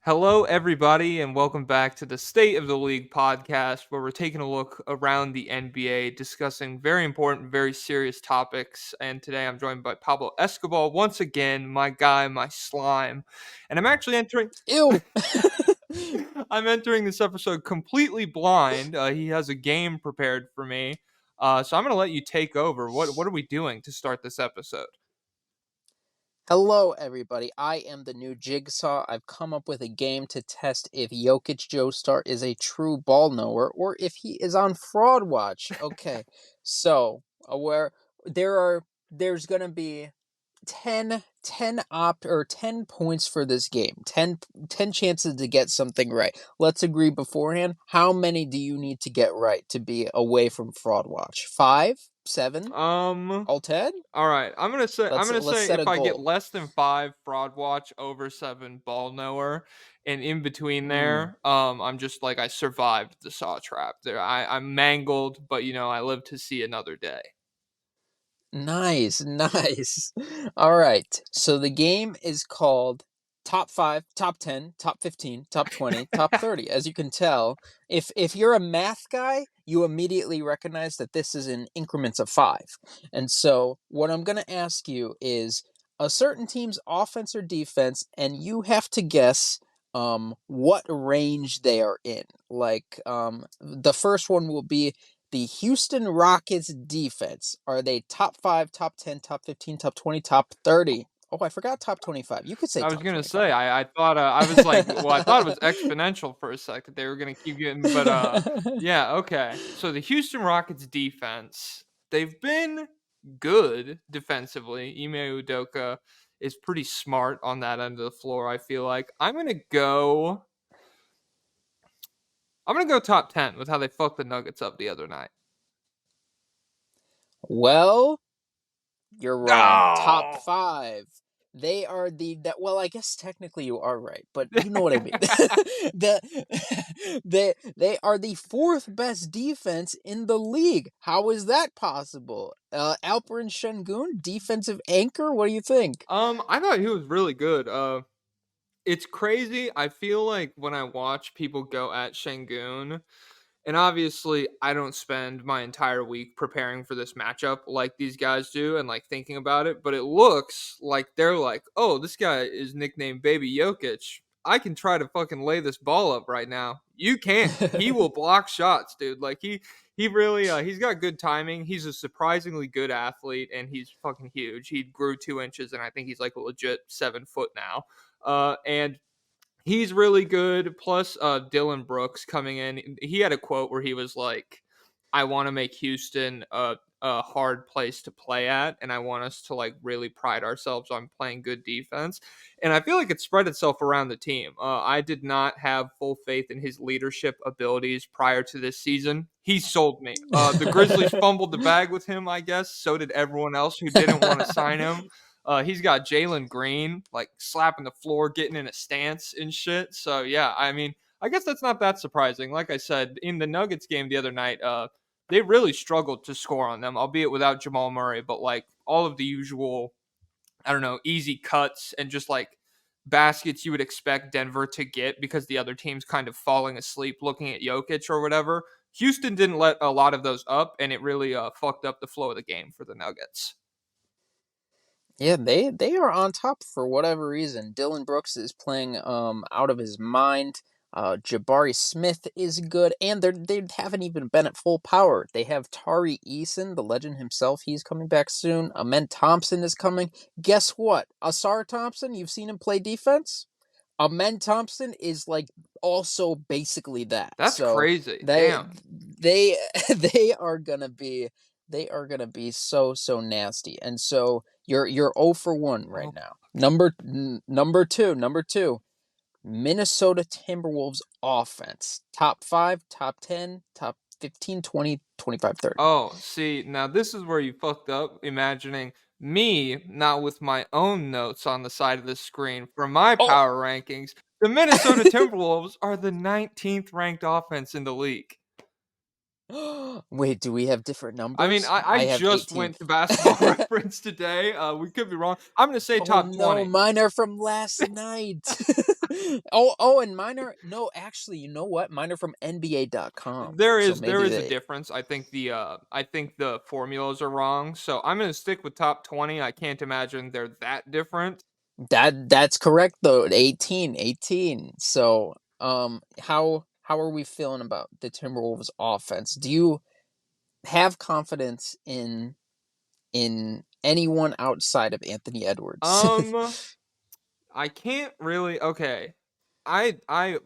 Hello, everybody, and welcome back to the State of the League podcast, where we're taking a look around the NBA, discussing very important, very serious topics. And today I'm joined by Pablo Escoball, once again, my guy, my slime. And I'm actually entering. Ew. I'm entering this episode completely blind. He has a game prepared for me, so I'm going to let you take over. What are we doing to start this episode? Hello, everybody. I am the new Jigsaw. I've come up with a game to test if JokicJoestar is a true ball knower or if he is on fraud watch. Okay, so where there's gonna be 10 points for this game. 10 chances to get something right. Let's agree beforehand. How many do you need to get right to be away from fraud watch? 5, 7, Um, all 10? All right, I'm gonna Let's say set a if I get goal. less than 5 fraud watch, over 7 ball knower, and in between Mm. there, I'm just like I survived the saw trap. I'm mangled, but I live to see another day. Nice, nice. All right. So the game is called Top 5, Top 10, Top 15, Top 20, Top 30. As you can tell, if you're a math guy, you immediately recognize that this is in increments of 5. And so what I'm going to ask you is a certain team's offense or defense, and you have to guess what range they are in. Like the first one will be the Houston Rockets defense. Are they top 5, top 10, top 15, top 20, top 30? Oh, I forgot top 25. You could say I was top gonna 25. say I thought I was like, well, I thought it was exponential for a second. They were gonna keep getting, but yeah, okay. So the Houston Rockets defense, they've been good defensively. Ime Udoka is pretty smart on that end of the floor. I feel like I'm gonna go top 10 with how they fucked the Nuggets up the other night. Well, you're wrong. Top No. 5. They are well, I guess technically you are right, but you know what I mean. the they are the fourth best defense in the league. How is that possible? Alperen Şengün, defensive anchor. What do you think? I thought he was really good. It's crazy. I feel like when I watch people go at Şengün, and obviously I don't spend my entire week preparing for this matchup like these guys do and like thinking about it, but it looks like they're like, "Oh, this guy is nicknamed Baby Jokic. I can try to fucking lay this ball up right now. You can't. He will block shots, dude. Like he really he's got good timing. He's a surprisingly good athlete and he's fucking huge. He grew 2 inches and I think he's like a legit 7 foot now. And he's really good. Plus, Dylan Brooks coming in. He had a quote where he was like, "I want to make Houston a hard place to play at, and I want us to like really pride ourselves on playing good defense." And I feel like it spread itself around the team. I did not have full faith in his leadership abilities prior to this season. He sold me. The Grizzlies fumbled the bag with him, I guess. So did everyone else who didn't want to sign him. He's got Jalen Green like slapping the floor, getting in a stance and shit. So yeah, I mean, I guess that's not that surprising. Like I said, in the Nuggets game the other night, they really struggled to score on them, albeit without Jamal Murray. But like all of the usual, I don't know, easy cuts and just like baskets you would expect Denver to get because the other team's kind of falling asleep looking at Jokic or whatever. Houston didn't let a lot of those up, and it really fucked up the flow of the game for the Nuggets. Yeah, they are on top for whatever reason. Dylan Brooks is playing out of his mind. Jabari Smith is good, and they haven't even been at full power. They have Tari Eason, the legend himself. He's coming back soon. Amen Thompson is coming. Guess what? Asar Thompson, you've seen him play defense. Amen Thompson is like also basically that. That's So crazy. they Damn. they they are gonna be so nasty. And so you're 0 for 1 right Oh, now. Number 2. Minnesota Timberwolves offense. Top 5, top 10, top 15, 20, 25, 30. Oh, see, now this is where you fucked up, imagining me not with my own notes on the side of the screen for my Oh. power rankings. The Minnesota Timberwolves are the 19th ranked offense in the league. Wait, do we have different I mean, numbers? I I have just 18th. went to basketball reference today. We could be wrong. I'm going to say Oh top no, 20. mine are from last night. And mine are no, actually, you know what? Mine are from NBA.com. So There maybe is a they difference. I think the formulas are wrong. So I'm gonna stick with top 20. I can't imagine they're that different. that's correct though. 18, 18. So, how are we feeling about the Timberwolves offense? Do you have confidence in anyone outside of Anthony Edwards? Um, I can't really. Okay, I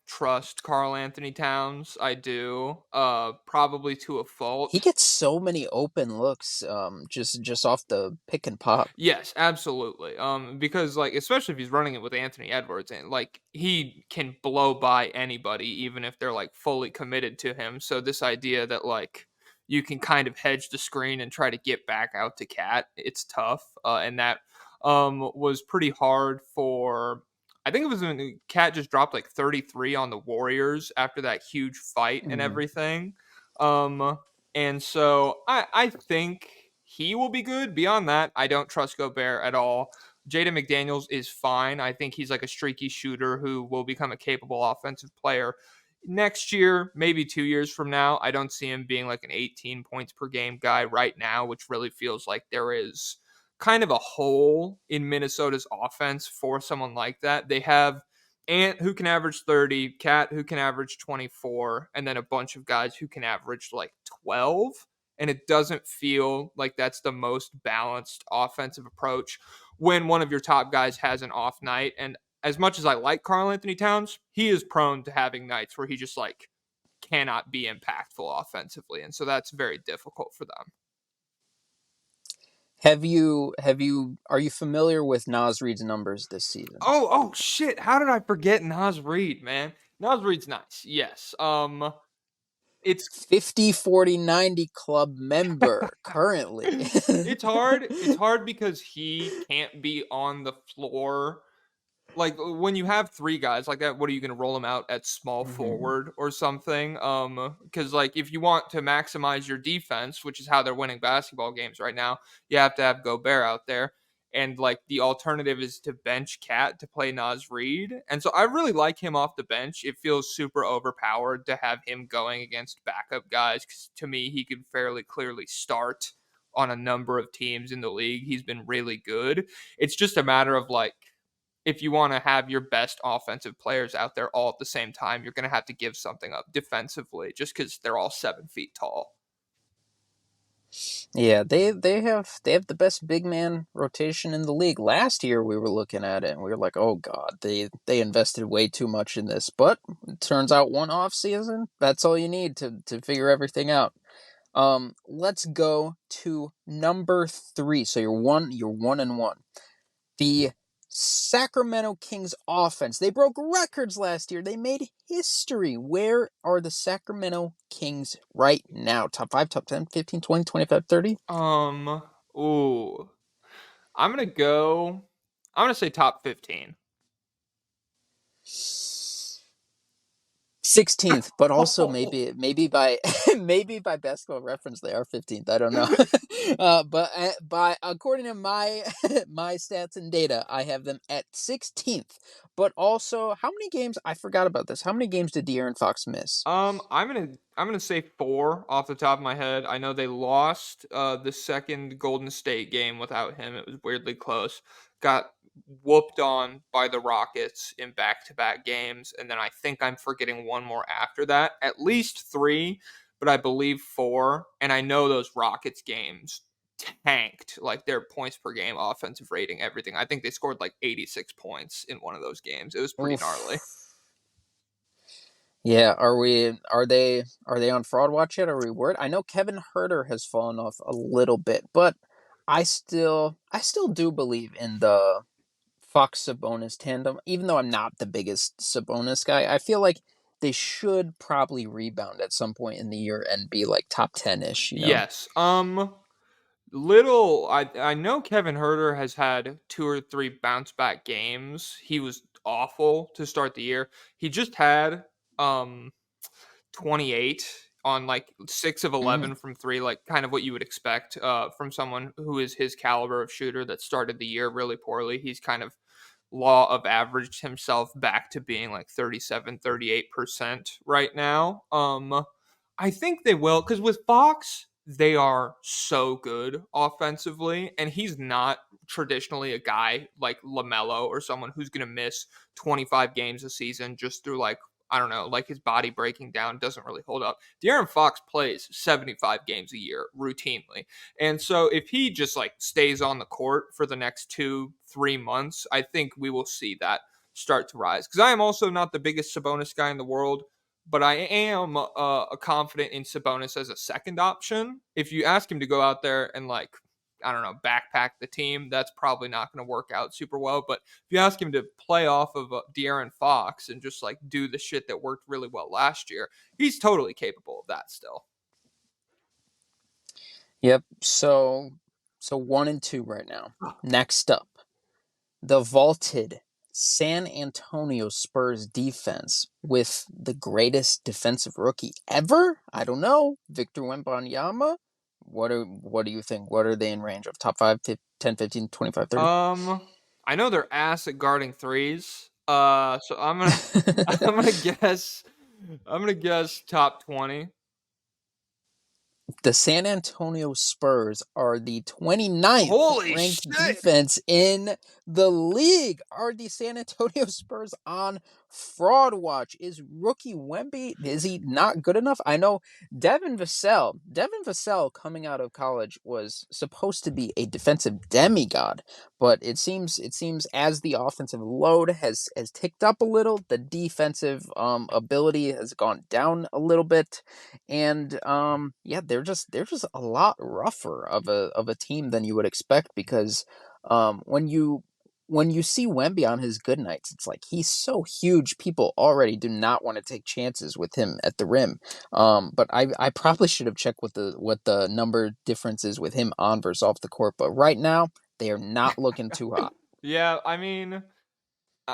trust Carl Anthony Towns. I do. Probably to a He fault. gets so many open looks, just off the pick and pop. Yes, absolutely. Because like especially if he's running it with Anthony Edwards and like he can blow by anybody even if they're like fully committed to him. So this idea that like you can kind of hedge the screen and try to get back out to Cat, it's tough. And that was pretty hard for I think it was when Cat just dropped like 33 on the Warriors after that huge fight and Mhm, everything. Um and so I think he will be good. Beyond that, I don't trust Gobert at all. Jaden McDaniels is fine. I think he's like a streaky shooter who will become a capable offensive player next year, maybe 2 years from now. I don't see him being like an 18 points per game guy right now, which really feels like there is kind of a hole in Minnesota's offense for someone like that. They have Ant who can average 30, Cat who can average 24, and then a bunch of guys who can average like 12. And it doesn't feel like that's the most balanced offensive approach when one of your top guys has an off night. And as much as I like Carl Anthony Towns, he is prone to having nights where he just like cannot be impactful offensively. And so that's very difficult for them. are you familiar with Nas Reed's numbers this season? Oh shit. How did I forget Nas Reed, man? Nas Reed's nice. Yes. It's 50, 40, 90 club member currently. it's hard. It's hard because he can't be on the floor. Like when you have three guys like that, what are you going to roll them out at small Mhm. forward or something? Because like if you want to maximize your defense, which is how they're winning basketball games right now, you have to have Gobert out there. And like the alternative is to bench Cat to play Nas Reed. And so I really like him off the bench. It feels super overpowered to have him going against backup guys. Because to me, he could fairly clearly start on a number of teams in the league. He's been really good. It's just a matter of like if you want to have your best offensive players out there all at the same time, you're going to have to give something up defensively just because they're all 7 feet tall. Yeah, they have the best big man rotation in the league. Last year we were looking at it and we were like, "Oh god, they invested way too much in this." But it turns out one off season, that's all you need to figure everything out. Let's go to number 3. So you're 1 and 1. The Sacramento Kings offense. They broke records last year. They made history. Where are the Sacramento Kings right now? Top 5, top 10, 15, 20, 25, 30? Um, ooh, I'm gonna go. I'm gonna say top 15. 16th, but also maybe by maybe by basketball reference they are 15th. I don't know. But by according to my my stats and data, I have them at 16th. But also, how many games I forgot about this. How many games did De'Aaron Fox miss? I'm gonna say 4 off the top of my head. I know they lost the second Golden State game without him. It was weirdly close. Got whooped on by the Rockets in back-to-back games, and then I think I'm forgetting one more after that. At least 3, but I believe 4. And I know those Rockets games tanked like their points per game, offensive rating, everything. I think they scored like 86 points in one of those games. It was pretty gnarly. Oof. Yeah, are they on fraud watch yet? Are we worried? I know Kevin Herter has fallen off a little bit, but I still do believe in the Fox Sabonis tandem. Even though I'm not the biggest Sabonis guy, I feel like they should probably rebound at some point in the year and be like top 10-ish. Yes. Little I know Kevin Herter has had 2 or 3 bounce back games. He was awful to start the year. He just had um 28 on like 6 of Mhm. 11 from 3, like kind of what you would expect from someone who is his caliber of shooter that started the year really poorly. He's kind of law of averaged himself back to being like 37, 38% right now. I think they will, because with Fox, they are so good offensively, and he's not traditionally a guy like LaMelo or someone who's going to miss 25 games a season just through like, I don't know, like his body breaking down doesn't really hold up. De'Aaron Fox plays 75 games a year routinely. And so if he just like stays on the court for the next 2, 3 months, I think we will see that start to rise. Because I am also not the biggest Sabonis guy in the world, but I am confident in Sabonis as a second option. If you ask him to go out there and like, I don't know, backpack the team, that's probably not going to work out super well. But if you ask him to play off of De'Aaron Fox and just like do the shit that worked really well last year, he's totally capable of that still. Yep. So 1-2 right now. Next up, the vaulted San Antonio Spurs defense with the greatest defensive rookie ever. I don't know, Victor Wembanyama. What do you think? What are they in range of? Top 5, 10, 15, 25, 30? I know they're ass at guarding threes. So I'm gonna I'm gonna guess top 20. The San Antonio Spurs are the 29th Holy ranked shit! defense in the league. Are the San Antonio Spurs on fraud watch? Is rookie Wemby, is he not good enough? I know Devin Vassell coming out of college was supposed to be a defensive demigod, but it seems as the offensive load has ticked up a little, the defensive ability has gone down a little bit, and yeah, they're just a lot rougher of a team than you would expect, because when you see Wemby on his good nights, it's like he's so huge. People already do not want to take chances with him at the rim. But I probably should have checked what the number difference is with him on versus off the court. But right now they are not looking too hot. Yeah, I mean,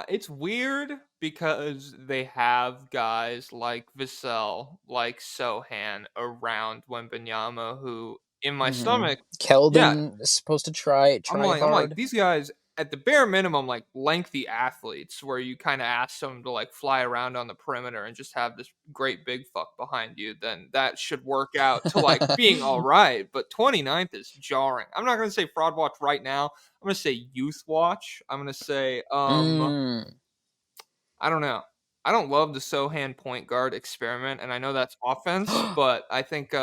it's weird because they have guys like Vassell, like Sohan around Wembenyama, who in my Hmm. stomach, yeah, Keldon is supposed to try I'm like hard. these guys at the bare minimum like lengthy athletes where you kind of ask them to like fly around on the perimeter and just have this great big fuck behind you, then that should work out to like being all right. But 29th is jarring. I'm not going to say fraud watch right now. I'm going to say youth watch. I'm going to say Mm. I don't know. I don't love the Sohan point guard experiment, and I know that's offense, but I think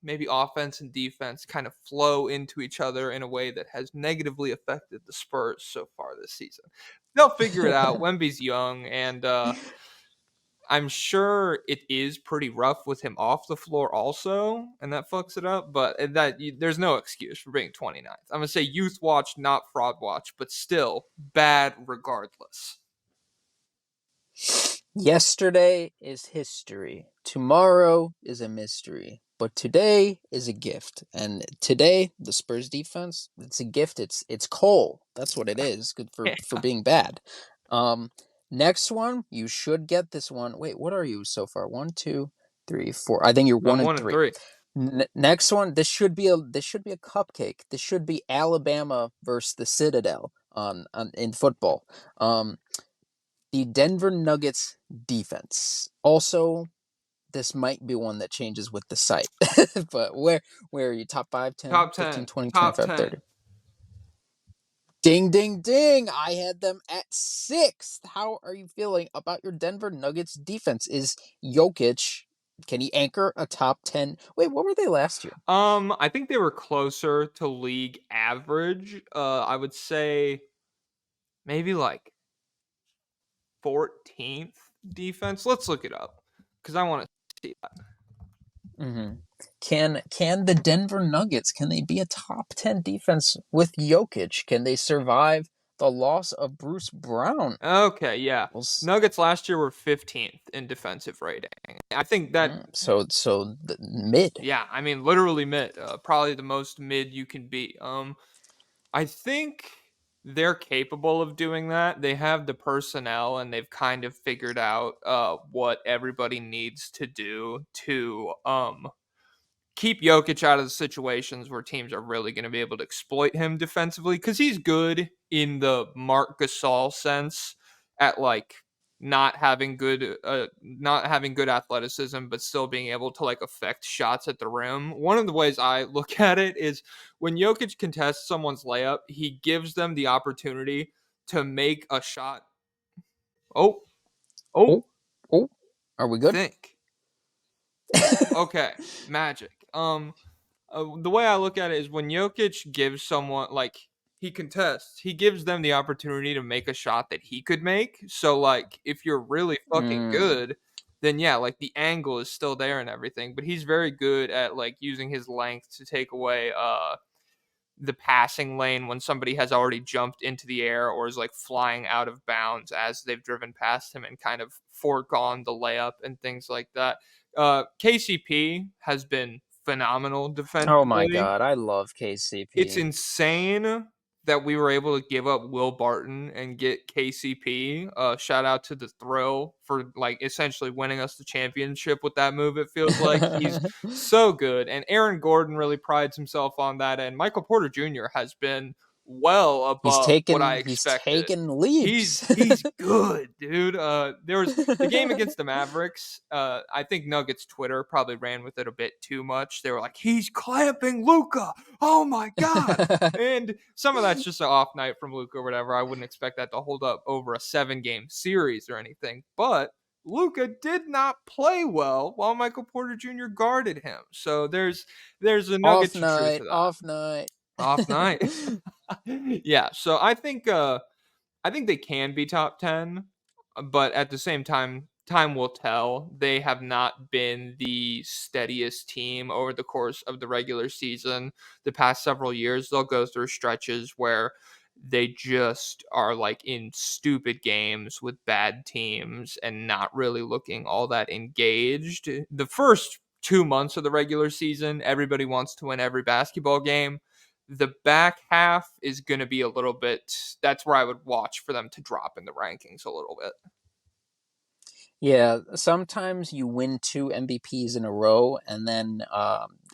maybe offense and defense kind of flow into each other in a way that has negatively affected the Spurs so far this season. They'll figure it out. Wemby's young, and I'm sure it is pretty rough with him off the floor also, and that fucks it up. But there's no excuse for being 29th. I'm gonna say youth watch, not fraud watch, but still bad regardless. Yesterday is history. Tomorrow is a mystery. But today is a gift. And today, the Spurs defense, it's a gift. It's coal. That's what it is. Good for being bad. Um, Next one, you should get this one. Wait, what are you so far? One, two, three, four. I think you're one I'm and 1 and three. 3. Next one, this should be a cupcake. This should be Alabama versus the Citadel on in football. The Denver Nuggets defense. Also, this might be one that changes with the site. But where are you? Top 5, 10, Top 15, 10. 20, Top 25, 30. 10. Ding ding ding. I had them at 6th. How are you feeling about your Denver Nuggets defense? Is Jokic, can he anchor a top 10? Wait, what were they last year? I think they were closer to league average. I would say maybe like 14th defense. Let's look it up because I want to see that. Hmm. Can the Denver Nuggets, can they be a top 10 defense with Jokic? Can they survive the loss of Bruce Brown? Okay, yeah. We'll Nuggets last year were 15th in defensive rating. I think that, so the mid. yeah, I mean, literally mid. Probably the most mid you can be. I think they're capable of doing that. They have the personnel and they've kind of figured out what everybody needs to do to keep Jokic out of the situations where teams are really going to be able to exploit him defensively because he's good in the Marc Gasol sense at like not having good athleticism but still being able to like affect shots at the rim. One of the ways I look at it is when Jokic contests someone's layup, he gives them the opportunity to make a shot. Oh, oh, Oh, oh, are we I good? think. Okay, magic. The way I look at it is when Jokic gives someone like he contests, he gives them the opportunity to make a shot that he could make. So like if you're really fucking Mm. good, then yeah, like the angle is still there and everything. But he's very good at like using his length to take away the passing lane when somebody has already jumped into the air or is like flying out of bounds as they've driven past him and kind of foregone the layup and things like that. KCP has been phenomenal Oh my defensively. God, I love It's KCP. insane that we were able to give up Will Barton and get KCP. Shout out to the Thrill for like essentially winning us the championship with that move. It feels like he's so good, and Aaron Gordon really prides himself on that. And Michael Porter Jr. has been well above what I He's expected. taken leaps. He's good, dude. There was the game against the Mavericks. I think Nuggets Twitter probably ran with it a bit too much. They were like, "He's clamping Luca. Oh my god!" And some of that's just an off night from Luca or whatever. I wouldn't expect that to hold up over a 7 game series or anything. But Luca did not play well while Michael Porter Jr. guarded him. So there's a Off nuggets of truth night, to that. off night. Off night. Yeah, so I think they can be top 10, but at the same time, time will tell. They have not been the steadiest team over the course of the regular season. The past several years, they'll go through stretches where they just are like in stupid games with bad teams and not really looking all that engaged. The first 2 months of the regular season, everybody wants to win every basketball game. The back half is going to be a little bit, that's where I would watch for them to drop in the rankings a little bit. Yeah, sometimes you win two MVPs in a row, and then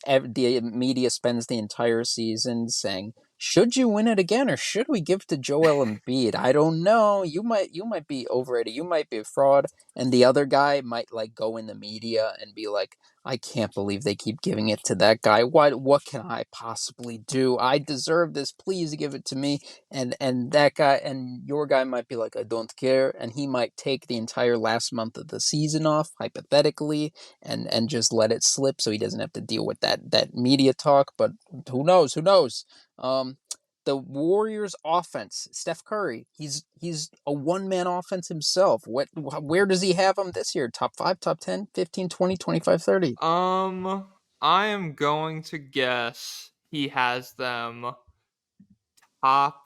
the media spends the entire season saying, "Should you win it again, or should we give to Joel Embiid?" I don't know. You might be overrated. You might be a fraud, and the other guy might like go in the media and be like, "I can't believe they keep giving it to that guy. What can I possibly do? I deserve this. Please give it to me." And that guy and your guy might be like, I don't care, and he might take the entire last month of the season off hypothetically, and just let it slip so he doesn't have to deal with that media talk. But who knows um the Warriors offense, Steph Curry, he's a one-man offense himself. Where does he have him this year? Top 5, top 10, 15, 20, 25, 30? I am going to guess he has them top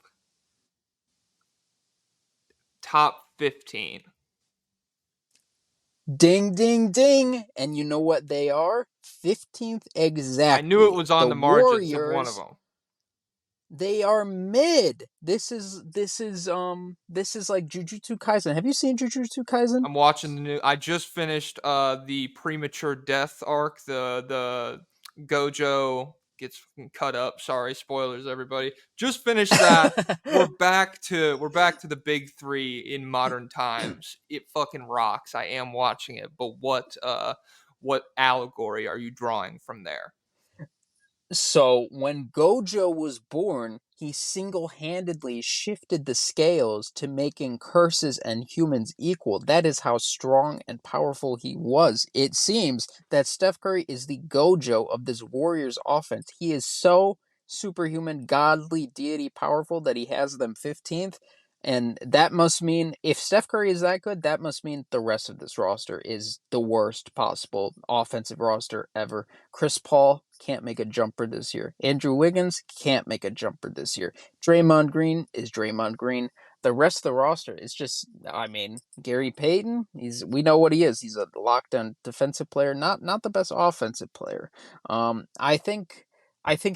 top 15. Ding, ding, ding. And you know what they are? 15th I knew it exactly. was on The the margins of one of Warriors, them. they are mid. This is like Jujutsu Kaisen. Have you seen Jujutsu Kaisen? I'm watching the new. I just finished the premature death arc. The Gojo gets cut up. Sorry, spoilers, everybody. Just finished that. We're back to the big three in modern times. It fucking rocks. I am watching it, but what allegory are you drawing from there? So when Gojo was born, he single-handedly shifted the scales to making curses and humans equal. That is how strong and powerful he was. It seems that Steph Curry is the Gojo of this Warriors offense. He is so superhuman, godly, deity powerful that he has them 15th. And that must mean if Steph Curry is that good, that must mean the rest of this roster is the worst possible offensive roster ever. Chris Paul can't make a jumper this year. Andrew Wiggins can't make a jumper this year. Draymond Green is Draymond Green. The rest of the roster is just, I mean, Gary Payton, we know what he is. He's a lockdown defensive player, not the best offensive player. I think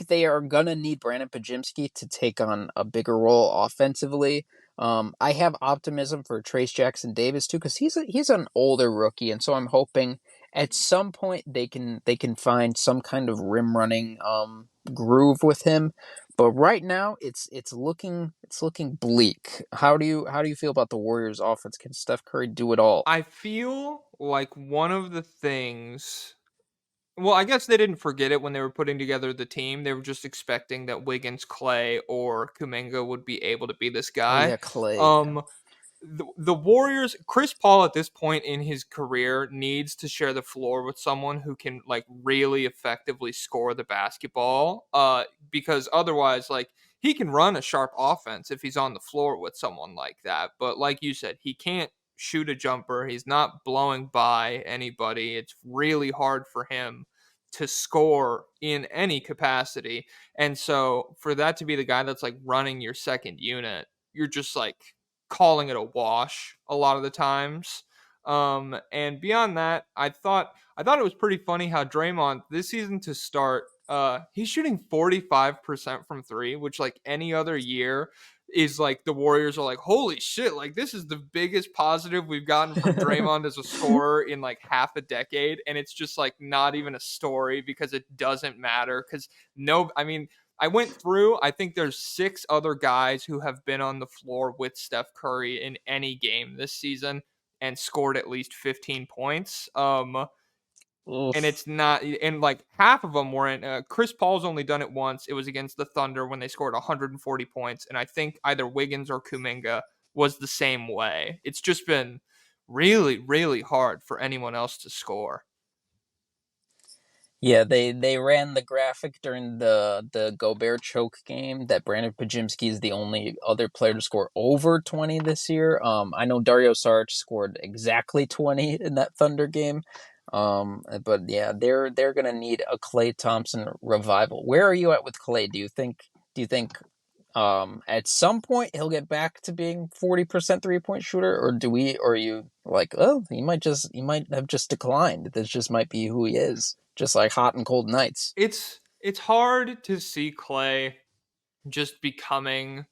they are gonna need Brandon Pajimski to take on a bigger role offensively. I have optimism for Trace Jackson Davis too because he's an older rookie, and so I'm hoping at some point they can find some kind of rim running groove with him. But right now it's looking bleak. How do you feel about the Warriors offense? Can Steph Curry do it all? I feel like one of the things. Well, I guess they didn't forget it when they were putting together the team. They were just expecting that Wiggins, Clay, or Kuminga would be able to be this Oh guy. yeah, Clay. Yeah. Um, the Warriors, Chris Paul at this point in his career needs to share the floor with someone who can like really effectively score the basketball. Because otherwise, like he can run a sharp offense if he's on the floor with someone like that. But like you said, he can't shoot a jumper. He's not blowing by anybody. It's really hard for him to score in any capacity. And so for that to be the guy that's like running your second unit, you're just like calling it a wash a lot of the times. And beyond that, I thought it was pretty funny how Draymond this season to start, he's shooting 45% from three, which like any other year is like the Warriors are like, holy shit, like this is the biggest positive we've gotten from Draymond as a scorer in like half a decade. And it's just like not even a story because it doesn't matter. Cause no, I mean, I went through, I think there's six other guys who have been on the floor with Steph Curry in any game this season and scored at least 15 points. And Oof. it's not, and like half of them weren't. Chris Paul's only done it once. It was against the Thunder when they scored 140 points. And I think either Wiggins or Kuminga was the same way. It's just been really, really hard for anyone else to score. Yeah, they ran the graphic during the Gobert choke game that Brandon Pajimski is the only other player to score over 20 this year. I know Dario Saric scored exactly 20 in that Thunder game. But yeah, they're gonna need a Klay Thompson revival. Where are you at with Klay? Do you think at some point he'll get back to being 40% 3-point shooter, or are you like, oh, he might have just declined. This just might be who he is, just like hot and cold nights. It's hard to see Clay just becoming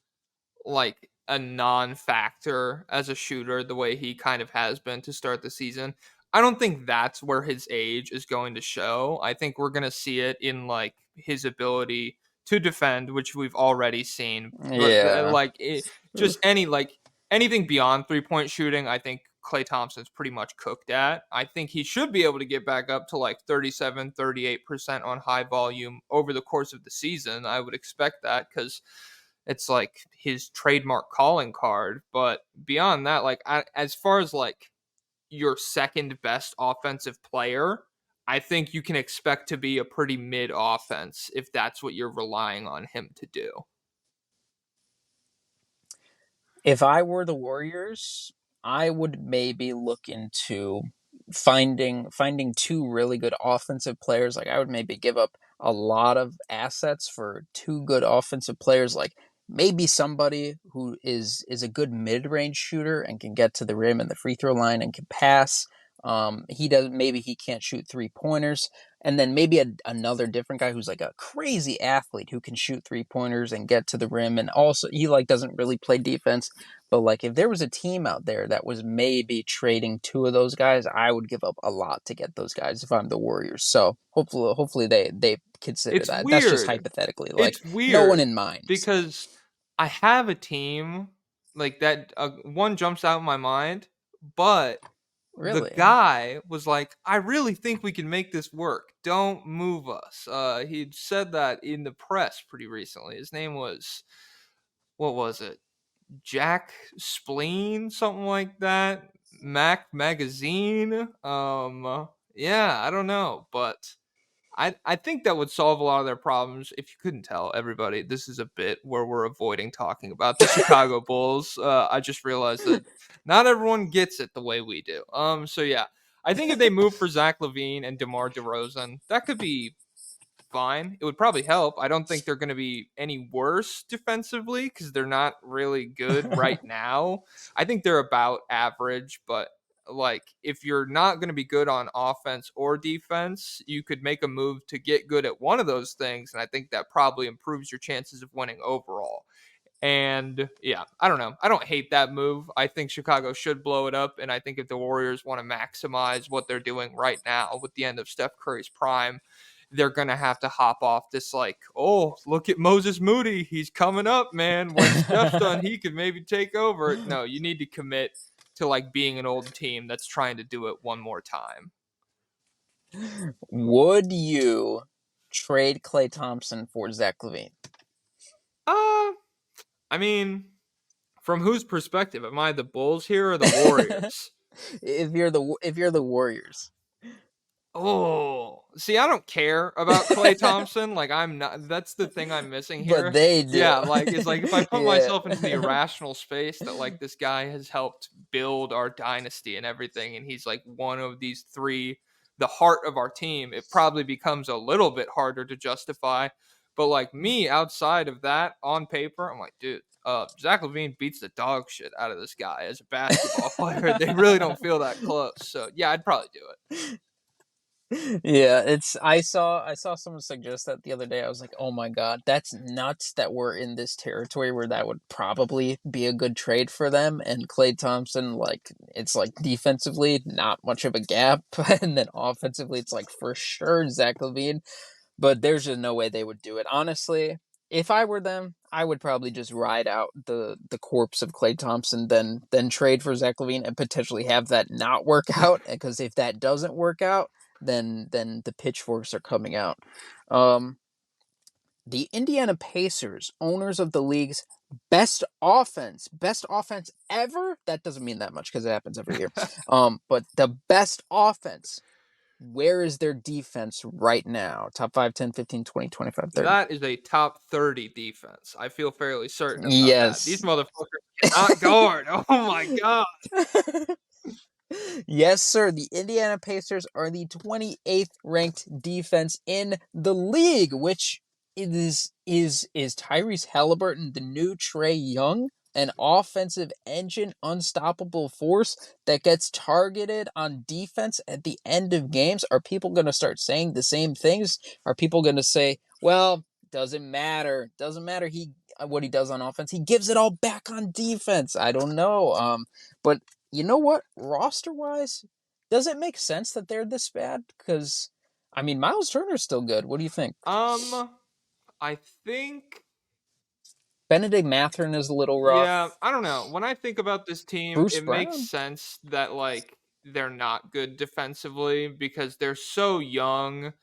like a non-factor as a shooter the way he kind of has been to start the season. I don't think that's where his age is going to show. I think we're going to see it in like his ability to defend, which we've already seen. But Yeah. just any like anything beyond three-point shooting, I think Clay Thompson's pretty much cooked at. I think he should be able to get back up to like 37, 38% on high volume over the course of the season. I would expect that cuz it's like his trademark calling card. But beyond that, like as far as like your second best offensive player, I think you can expect to be a pretty mid offense if that's what you're relying on him to do. If I were the Warriors, I would maybe look into finding two really good offensive players. Like I would maybe give up a lot of assets for two good offensive players. Like maybe somebody who is a good mid range shooter and can get to the rim and the free throw line and can pass. He does maybe he can't shoot 3 pointers, and then maybe another different guy who's like a crazy athlete who can shoot 3 pointers and get to the rim, and also he like doesn't really play defense. But like if there was a team out there that was maybe trading two of those guys, I would give up a lot to get those guys if I'm the Warriors. So hopefully they consider It's that. That's just weird. hypothetically. Like It's no one weird in mind. because I have a team like that. One jumps out in my mind, but the Really. guy was like, I really think we can make this work. Don't move us. He'd said that in the press pretty recently. His name was, what was it? Jack Spleen, something like that. Mac Magazine. Yeah, I don't know, but I think that would solve a lot of their problems. If you couldn't tell, everybody, this is a bit where we're avoiding talking about the Chicago Bulls. I just realized that not everyone gets it the way we do. So yeah, I think if they move for Zach Levine and DeMar DeRozan, that could be fine. It would probably help. I don't think they're going to be any worse defensively because they're not really good right now. I think they're about average, but like if you're not going to be good on offense or defense, you could make a move to get good at one of those things, and I think that probably improves your chances of winning overall. And yeah, I don't know. I don't hate that move. I think Chicago should blow it up. And I think if the Warriors want to maximize what they're doing right now with the end of Steph Curry's prime, they're going to have to hop off this, like, oh, look at Moses Moody. He's coming up, man. When Steph's done, he could maybe take over. No, you need to commit to like being an old team that's trying to do it one more time. Would you trade Klay Thompson for Zach LaVine? Uh, I mean, from whose perspective? Am I the Bulls here or the Warriors? If you're the Warriors, Oh, see, I don't care about Clay Thompson. Like, I'm not. That's the thing I'm missing but here. they do. Yeah, like it's like if I put Yeah. myself into the irrational space that like this guy has helped build our dynasty and everything, and he's like one of these three, the heart of our team. It probably becomes a little bit harder to justify. But like me, outside of that, on paper, I'm like, dude, Zach LaVine beats the dog shit out of this guy as a basketball player. They really don't feel that close. So yeah, I'd probably do it. Yeah, I saw someone suggest that the other day. I was like, "Oh my god, that's nuts that we're in this territory where that would probably be a good trade for them." And Klay Thompson, like, it's like defensively not much of a gap, and then offensively it's like for sure Zach LaVine. But there's just no way they would do it. Honestly, if I were them, I would probably just ride out the corpse of Klay Thompson, then trade for Zach LaVine and potentially have that not work out. Because if that doesn't work out, then the pitchforks are coming out. Um, the Indiana Pacers, owners of the league's best offense ever. That doesn't mean that much because it happens every year. But the best offense, where is their defense right now? Top 5, 10, 15, 20, 25, 30. That is a top 30 defense. I feel fairly certain about that. These Yes. motherfuckers cannot guard. Oh my god. Yes, sir. The Indiana Pacers are the 28th ranked defense in the league, which is Tyrese Halliburton the new Trey Young, an offensive engine, unstoppable force that gets targeted on defense at the end of games? Are people going to start saying the same things? Are people going to say, "Well, doesn't matter. Doesn't matter what he does on offense. He gives it all back on defense." I don't know. But you know what? Roster wise, does it make sense that they're this bad? Because I mean, Miles Turner's still good. What do you think? Um, I think Benedict Mathurin is a little yeah, rough. I don't know. When I think about this team, Bruce it makes Brown. sense that like they're not good defensively because they're so young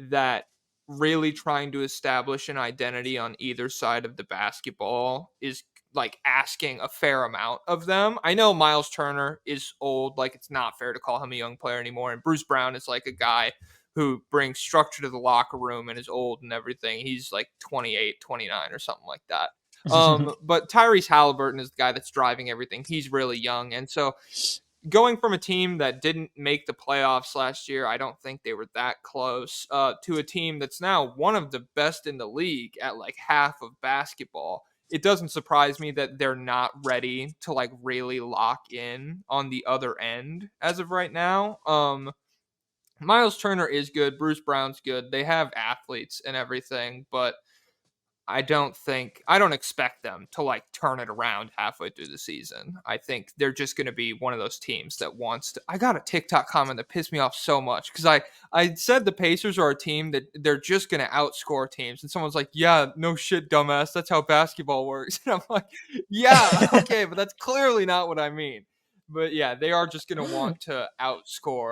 that really trying to establish an identity on either side of the basketball is like asking a fair amount of them. I know Miles Turner is old, like it's not fair to call him a young player anymore, and Bruce Brown is like a guy who brings structure to the locker room and is old and everything. He's like 28, 29 or something like that. But Tyrese Halliburton is the guy that's driving everything. He's really young. And so going from a team that didn't make the playoffs last year, I don't think they were that close, to a team that's now one of the best in the league at like half of basketball. It doesn't surprise me that they're not ready to like really lock in on the other end as of right now. Miles Turner is good. Bruce Brown's good. They have athletes and everything, but I don't expect them to like turn it around halfway through the season. I think they're just going to be one of those teams that wants to. I got a TikTok comment that pissed me off so much because I said the Pacers are a team that they're just going to outscore teams, and someone's like, "Yeah, no shit, dumbass. That's how basketball works." And I'm like, "Yeah, okay, but that's clearly not what I mean." But yeah, they are just going to want to outscore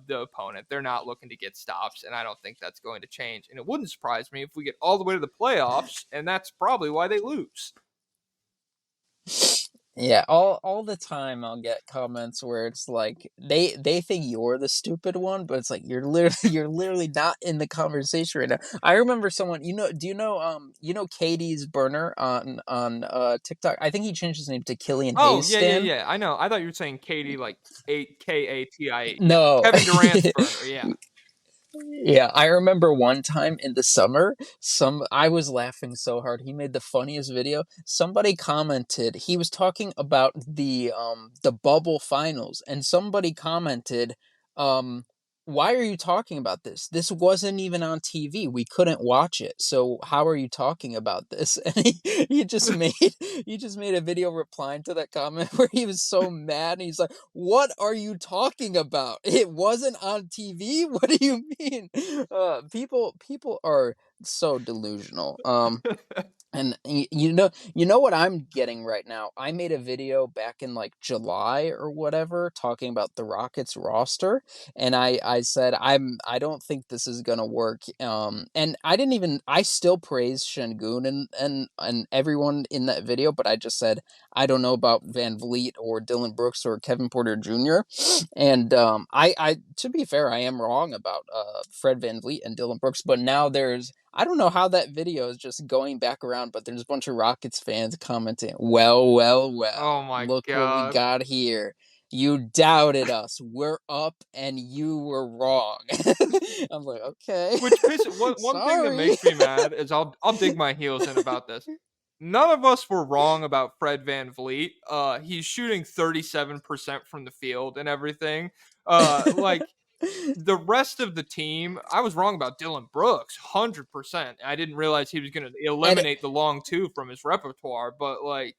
the opponent. They're not looking to get stops, and I don't think that's going to change. And it wouldn't surprise me if we get all the way to the playoffs, and that's probably why they lose. Yeah, all the time I'll get comments where it's like they think you're the stupid one, but it's like you're literally you're literally not in the conversation right now. I remember someone, do you know Katie's burner on TikTok? I think he changed his name to Killian Oh Hayes yeah, yeah, Stan. yeah. I know. I thought you were saying Katie like Katie. Yeah, No. Kevin Durant's burner. Yeah. Yeah, I remember one time in the summer, I was laughing so hard. He made the funniest video. Somebody commented, he was talking about the bubble finals, and somebody commented, um why are you talking about this? This wasn't even on TV. We couldn't watch it. So how are you talking about this? And he just made a video replying to that comment where he was so mad and he's like, "What are you talking about? It wasn't on TV? What do you mean?" People are so delusional. And you know what I'm getting right now? I made a video back in like July or whatever talking about the Rockets roster, and I said I don't think this is gonna work. And I still praised Shengun and everyone in that video, but I just said I don't know about Van Vliet or Dylan Brooks or Kevin Porter Jr. And I to be fair, I am wrong about Fred Van Vliet and Dylan Brooks, but now there's I don't know how that video is just going back around, but there's a bunch of Rockets fans commenting, "Well, well, Oh well, my look what we god. got here. You doubted us. We're up and you were wrong." I'm like, "Okay. Which pisses one thing that Sorry." makes me mad is I'll dig my heels in about this. None of us were wrong about Fred Van Vliet. He's shooting 37% from the field and everything. Like the rest of the team, I was wrong about Dylan Brooks, 100%. I didn't realize he was going to And eliminate the long two from his repertoire, but like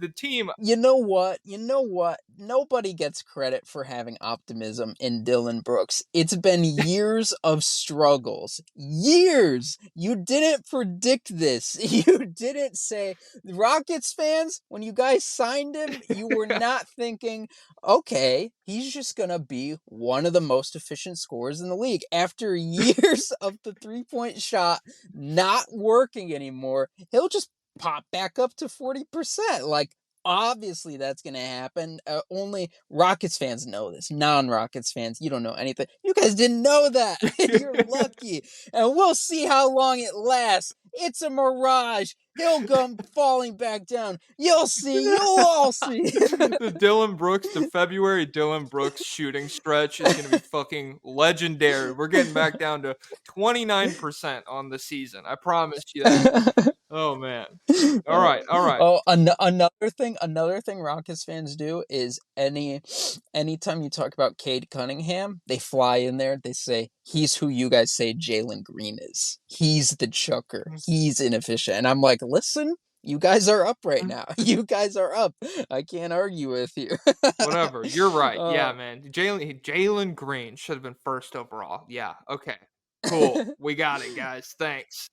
the team. you know what? You know what? Nobody gets credit for having optimism in Dylan Brooks. It's been years of struggles. Years! You didn't predict this. You didn't say, Rockets fans, when you guys signed him, you were not thinking, okay, he's just going to be one of the most efficient scorers in the league. After years of the 3-point shot not working anymore, he'll just pop back up to 40%. Like, obviously, that's going to happen. Only Rockets fans know this. Non Rockets fans, you don't know anything. You guys didn't know that. You're lucky. And we'll see how long it lasts. It's a mirage. He'll come falling back down. You'll see. You'll all see. The February Dylan Brooks shooting stretch is going to be fucking legendary. We're getting back down to 29% on the season. I promise you that. Oh man. All Uh, right, all right. oh, another thing Rockets fans do is anytime you talk about Cade Cunningham, they fly in there. They say he's who you guys say Jalen Green is. He's the chucker. He's inefficient, and I'm like, listen, you guys are up right now. You guys are up. I can't argue with you. Whatever. You're right. Yeah, uh, man. Jalen Green should have been first overall. Yeah. Okay. Cool. We got it, guys. Thanks.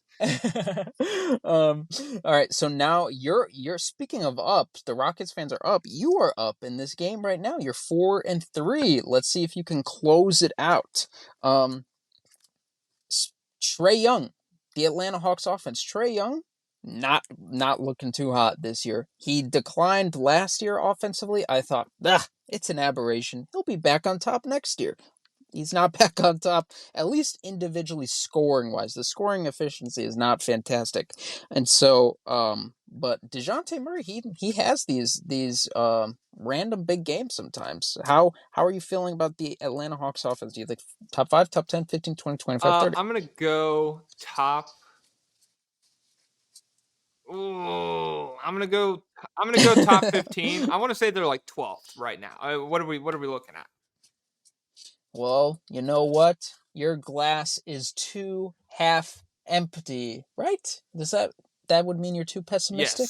all right, so now you're speaking of up, the Rockets fans are up. You are up in this game right now. You're 4-3. Let's see if you can close it out. Um Trey Young, the Atlanta Hawks offense. Trey Young, not looking too hot this year. He declined last year offensively. I thought, it's an aberration. He'll be back on top next year. He's not back on top, at least individually scoring wise. The scoring efficiency is not fantastic. And so, but DeJounte Murray, he has these random big games sometimes. How are you feeling about the Atlanta Hawks offense? Do you think top 5, top 10, 15, 20, 25, 30? I'm gonna go top. Ooh, I'm gonna go top 15. I want to say they're like 12th right now. What are we looking at? Well, you know what? Your glass is too half empty, right? That would mean you're too pessimistic?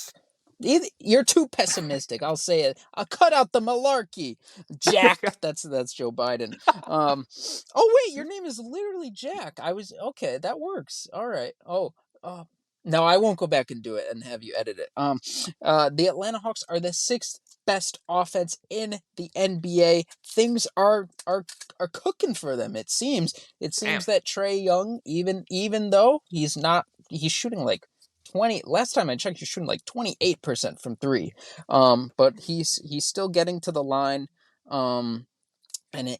Yes. You're too pessimistic. I'll say it. I'll cut out the malarkey. Jack. That's Joe Biden. Um. Oh wait, your name is literally Jack. I was okay. That works. All right. Oh. No, I won't go back and do it and have you edit it. The Atlanta Hawks are the sixth best offense in the NBA. Things are cooking for them. It seems. It Damn. seems that Trey Young, even though he's shooting like 20. Last time I checked, he's shooting like 28% from three. But he's still getting to the line.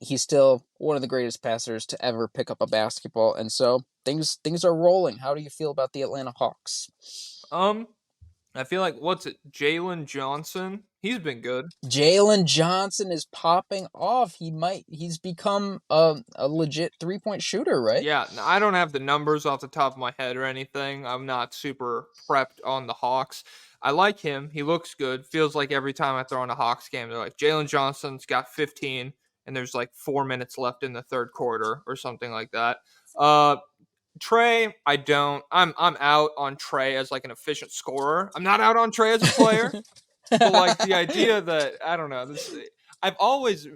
He's still one of the greatest passers to ever pick up a basketball. And so things are rolling. How do you feel about the Atlanta Hawks? Um, I feel like what's it? Jalen Johnson. He's been good. Jalen Johnson is popping off. He's become a legit 3-point shooter, right? Yeah, I don't have the numbers off the top of my head or anything. I'm not super prepped on the Hawks. I like him. He looks good. Feels like every time I throw in a Hawks game, they're like, Jalen Johnson's got 15. and there's like 4 minutes left in the third quarter or something like that. Uh, Trey, I don't. I'm out on Trey as like an efficient scorer. I'm not out on Trey as a player. But like the idea that I don't know, this I've always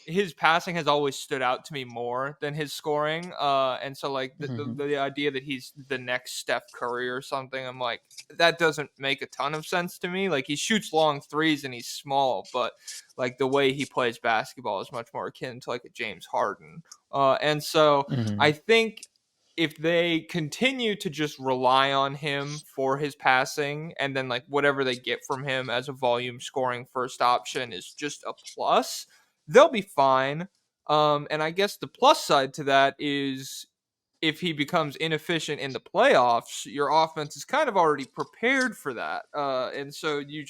his passing has always stood out to me more than his scoring. And so like Mhm. the idea that he's the next Steph Curry or something, I'm like, that doesn't make a ton of sense to me. Like he shoots long threes and he's small, but like the way he plays basketball is much more akin to like a James Harden. And so I Mhm. think if they continue to just rely on him for his passing and then like whatever they get from him as a volume scoring first option is just a plus, they'll be fine. And I guess the plus side to that is if he becomes inefficient in the playoffs, your offense is kind of already prepared for that. And so you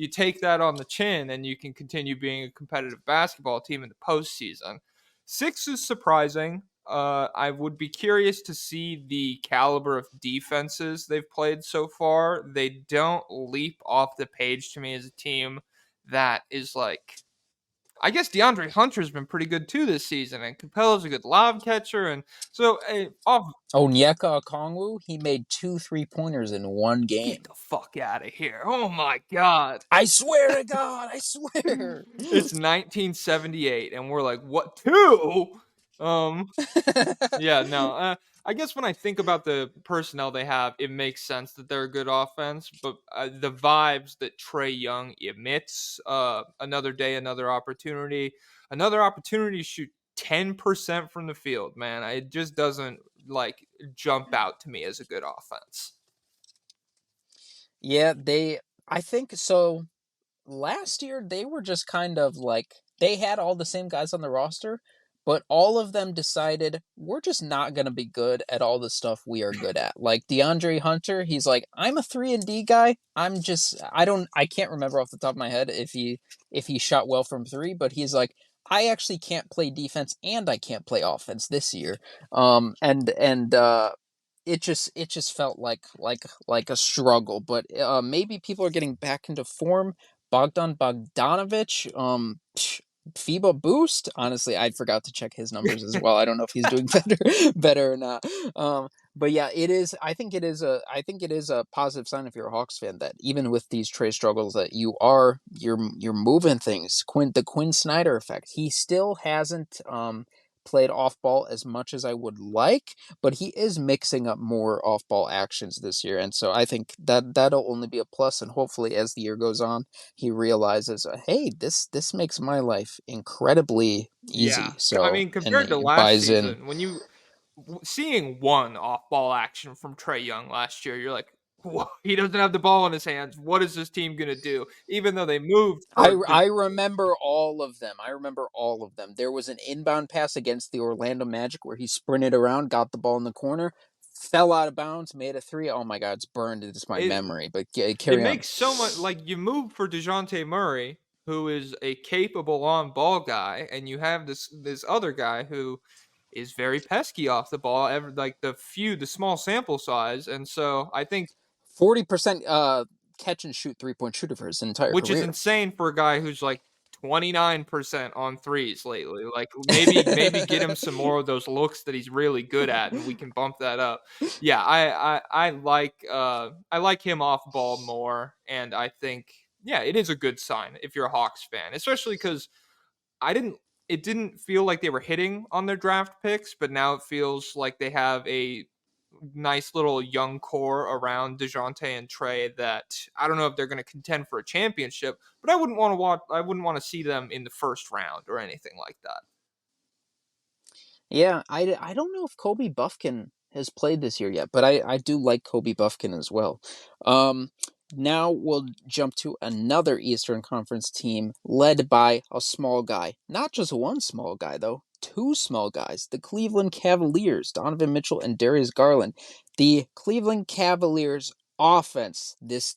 take that on the chin and you can continue being a competitive basketball team in the postseason. Six is surprising. I would be curious to see the caliber of defenses they've played so far. They don't leap off the page to me as a team that is like, I guess DeAndre Hunter's been pretty good too this season, and Capella's a good lob catcher, and so off. Onyeka Okongwu, he made 2 3-pointers in one Get game. the fuck out of here! Oh my god! I swear to God, I swear. It's 1978, and we're like, what two? Um, Yeah, no. I guess when I think about the personnel they have, it makes sense that they're a good offense. But the vibes that Trey Young emits, another day, another opportunity to shoot 10% from the field, man. It just doesn't like jump out to me as a good offense. Yeah, I think so. Last year they were just kind of like they had all the same guys on the roster, but all of them decided we're just not going to be good at all the stuff we are good at. Like DeAndre Hunter, he's like, I'm a 3 and D guy. I can't remember off the top of my head if he shot well from 3, but he's like, I actually can't play defense and I can't play offense this year. And it just felt like a struggle, but maybe people are getting back into form. Bogdan Bogdanovic, FIBA boost. Honestly, I forgot to check his numbers as well. I don't know if he's doing better or not. But yeah, it is. I think it is a positive sign if you're a Hawks fan that even with these trade struggles, that you're moving things. The Quinn Snyder effect. He still hasn't played off ball as much as I would like, but he is mixing up more off ball actions this year, and so I think that'll only be a plus. And hopefully, as the year goes on, he realizes, hey, this makes my life incredibly Yeah, easy. I So mean, and compared to he last buys in. season, when seeing one off-ball action from Trey Young last year, you're like, whoa, he doesn't have the ball in his hands. What is this team gonna do? Even though they moved I for I remember all of them. I remember all of them. There was an inbound pass against the Orlando Magic where he sprinted around, got the ball in the corner, fell out of bounds, made a three. Oh my God, it's burned into my it, memory. But it carry on. makes so much like you move for DeJounte Murray, who is a capable on-ball guy, and you have this other guy who is very pesky off the ball. Like the small sample size, and so I think 40% catch and shoot 3-point shooter for his entire which is career. insane for a guy who's like 29% on threes lately. Like maybe get him some more of those looks that he's really good at and we can bump that up. Yeah, I like him off ball more and I think yeah, it is a good sign if you're a Hawks fan, especially cuz I didn't it didn't feel like they were hitting on their draft picks, but now it feels like they have a nice little young core around DeJounte and Trey that I don't know if they're going to contend for a championship, but I wouldn't want to see them in the first round or anything like that. Yeah, I don't know if Kobe Buffkin has played this year yet, but I do like Kobe Buffkin as well. Um, Now we'll jump to another Eastern Conference team led by a small guy. Not just one small guy, though. Two small guys. The Cleveland Cavaliers, Donovan Mitchell and Darius Garland. The Cleveland Cavaliers offense. This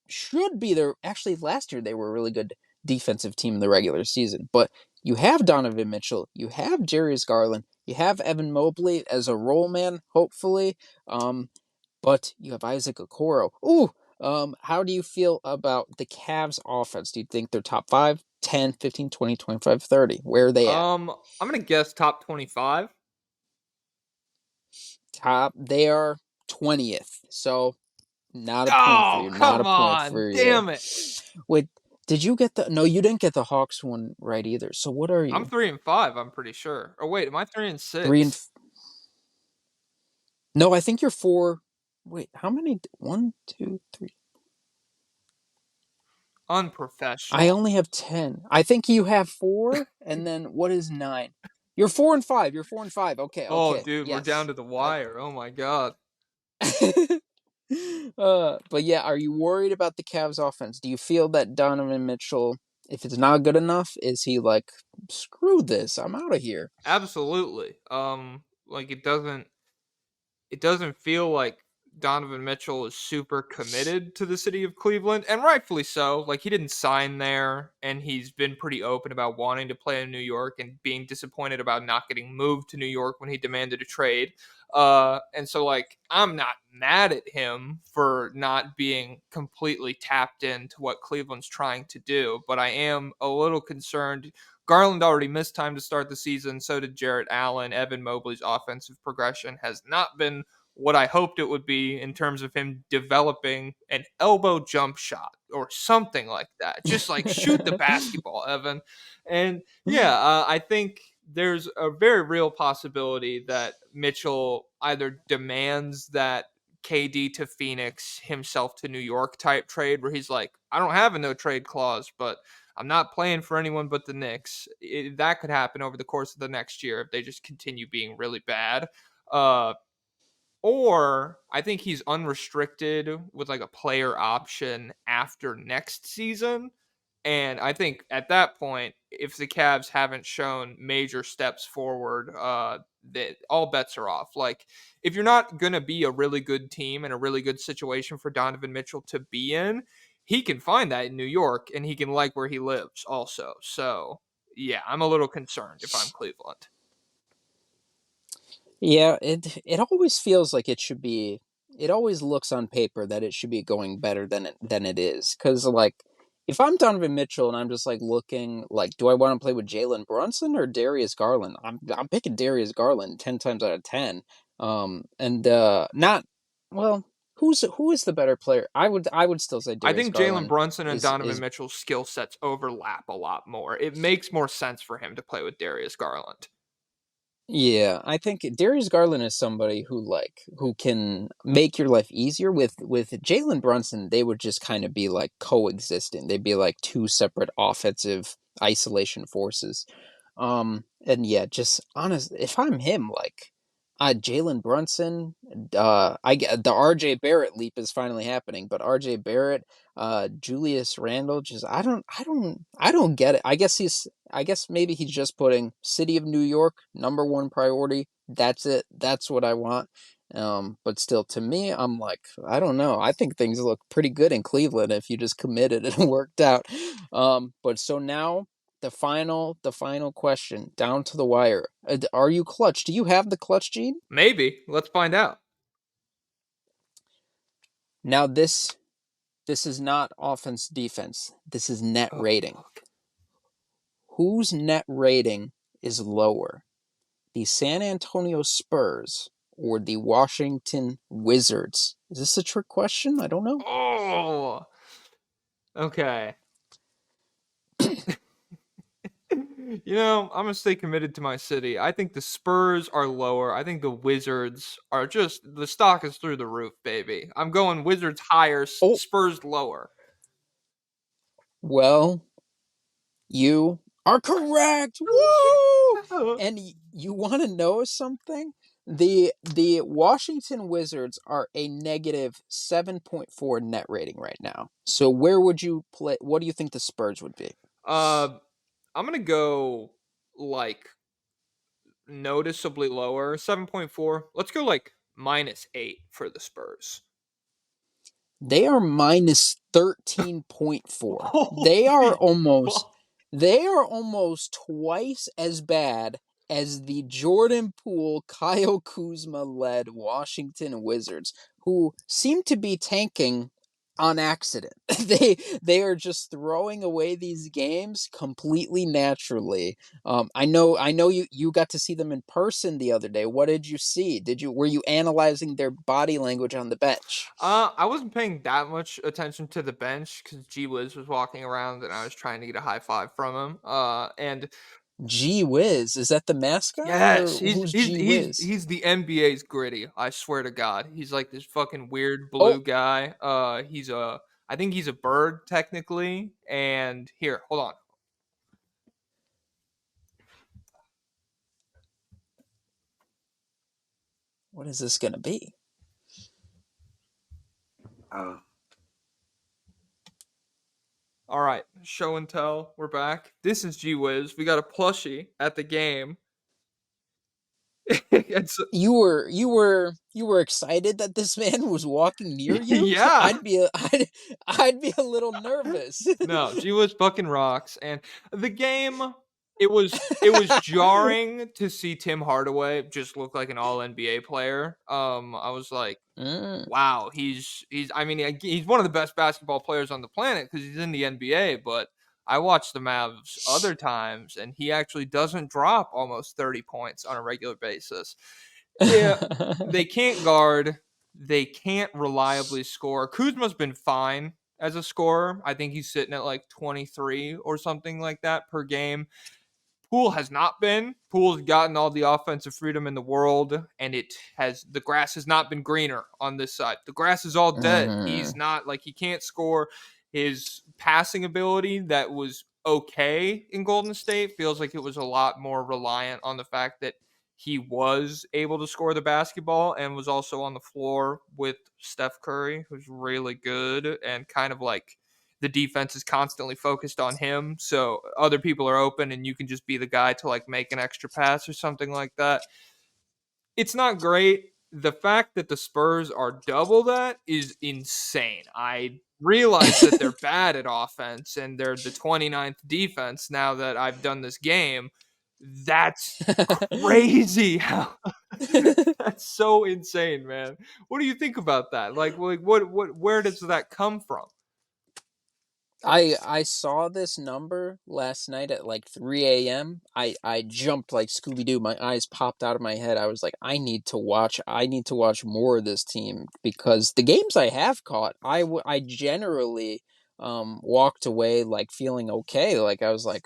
should be their actually last year they were a really good defensive team in the regular season, but you have Donovan Mitchell, you have Darius Garland, you have Evan Mobley as a role man, hopefully. Um, but you have Isaac Okoro. Ooh, how do you feel about the Cavs offense? Do you think they're top five? 10, 15, 20, 25, 30. Where are they at? I'm gonna guess top 25. Top, they are 20th. So not a point for Oh, you. Not a come point on. for you. Damn it. Wait, did you get the? No, you didn't get the Hawks one right either. So what are I'm you? 3-5, I'm pretty sure. Oh wait, am I 3 and Three and 6? no, I think you're four. Wait, how many? One, two, three. I Unprofessional. only have 10. I think you have four, and then what is nine? You're 4 and 5. You're 4 and 5. Okay, Oh, okay, dude, we're down yes. to the I. wire. Oh my god. But yeah, are you worried about the Cavs offense? Do you feel that Donovan Mitchell, if it's not good enough, is he like, screw this, I'm out of here? Absolutely. Like it doesn't feel like Donovan Mitchell is super committed to the city of Cleveland, and rightfully so. Like he didn't sign there, and he's been pretty open about wanting to play in New York and being disappointed about not getting moved to New York when he demanded a trade. And so like I'm not mad at him for not being completely tapped into what Cleveland's trying to do, but I am a little concerned. Garland already missed time to start the season. So did Jarrett Allen. Evan Mobley's offensive progression has not been what I hoped it would be in terms of him developing an elbow jump shot or something like that. Just like shoot the basketball, Evan. And yeah, I think there's a very real possibility that Mitchell either demands that KD to Phoenix, himself to New York type trade where he's like, I don't have a no trade clause, but I'm not playing for anyone but the Knicks. That could happen over the course of the next year if they just continue being really bad. Uh, or I think he's unrestricted with like a player option after next season. And I think at that point, if the Cavs haven't shown major steps forward, that all bets are off. Like, if you're not going to be a really good team and a really good situation for Donovan Mitchell to be in, he can find that in New York and he can like where he lives also. So, yeah, I'm a little concerned if I'm Cleveland. Yeah, it always feels like it should be. It always looks on paper that it should be going better than it is. Because like, if I'm Donovan Mitchell and I'm just like looking like, do I want to play with Jalen Brunson or Darius Garland? I'm picking Darius Garland 10 times out of 10. And not well. Who is the better player? I would still say I Darius think Jalen Garland Brunson and Donovan is Mitchell's skill sets overlap a lot more. It makes more sense for him to play with Darius Garland. Yeah, I think Darius Garland is somebody who can make your life easier. With Jalen Brunson, they would just kind of be like coexisting. They'd be like two separate offensive isolation forces. And yeah, just honest, if I'm him, like, Jalen Brunson, I get the RJ Barrett leap is finally happening, but RJ Barrett, Julius Randle, just I don't get it. I guess maybe he's just putting city of New York number one priority. That's it. That's what I want. But still, to me, I'm like, I don't know. I think things look pretty good in Cleveland if you just committed and worked out. But so now the final question, down to the wire. Are you clutch? Do you have the clutch gene? Maybe. Let's find out. Now this is not offense defense. This is net Oh, rating. fuck. Whose net rating is lower? The San Antonio Spurs or the Washington Wizards? Is this a trick question? I don't know. Oh, okay. I'm going to stay committed to my city. I think the Spurs are lower. I think the Wizards are just, the stock is through the roof, baby. I'm going Wizards higher, Oh, Spurs lower. well, you are correct. Woo! Yeah. And you want to know something? The Washington Wizards are a negative 7.4 net rating right now. So where would you play? What do you think the Spurs would be? Uh, I'm going to go like noticeably lower, 7.4. Let's go like -8 for the Spurs. They are minus 13.4. Holy fuck. They are almost twice as bad as the Jordan Poole, Kyle Kuzma led Washington Wizards, who seem to be tanking on accident. They are just throwing away these games completely naturally. I know you got to see them in person the other day. What did you see? Did you Were you analyzing their body language on the bench? I wasn't paying that much attention to the bench because G Wiz was walking around and I was trying to get a high five from him. And Gee whiz, is that the mascot yes, or who's Gee whiz? he's the NBA's Gritty. I swear to God, he's like this fucking weird Oh, blue guy. I think he's a bird technically. And here, hold on. what is this gonna be? Uh, All right, show and tell. We're back. This is G Wiz. We got a plushie at the game. It's You were excited that this man was walking near you? yeah. I'd be a little nervous. No, G Wiz fucking rocks. And the game, it was jarring to see Tim Hardaway just look like an all NBA player. I was like, Mm. wow, I mean, he's one of the best basketball players on the planet because he's in the NBA, but I watched the Mavs other times and he actually doesn't drop almost 30 points on a regular basis. Yeah, they can't guard, they can't reliably score. Kuzma's been fine as a scorer. I think he's sitting at like 23 or something like that per game. Poole has not been. Poole's gotten all the offensive freedom in the world, and the grass has not been greener on this side. The grass is all dead. He's Mhm. not like he can't score. His passing ability that was okay in Golden State feels like it was a lot more reliant on the fact that he was able to score the basketball and was also on the floor with Steph Curry, who's really good and kind of like the defense is constantly focused on him, so other people are open and you can just be the guy to like make an extra pass or something like that. It's not great. The fact that the Spurs are double that is insane. I realize that they're bad at offense and they're the 29th defense now that I've done this game. That's crazy how that's so insane, man. What do you think about that? Like what where does that come from? I saw this number last night at like 3 a.m. I jumped like Scooby Doo. My eyes popped out of my head. I was like, I need to watch more of this team because the games I have caught, I generally walked away like feeling okay. Like I was like,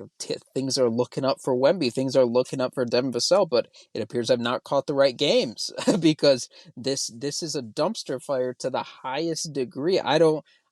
things are looking up for Wemby, things are looking up for Devin Vassell, but it appears I've not caught the right games because this is a dumpster fire to the highest degree.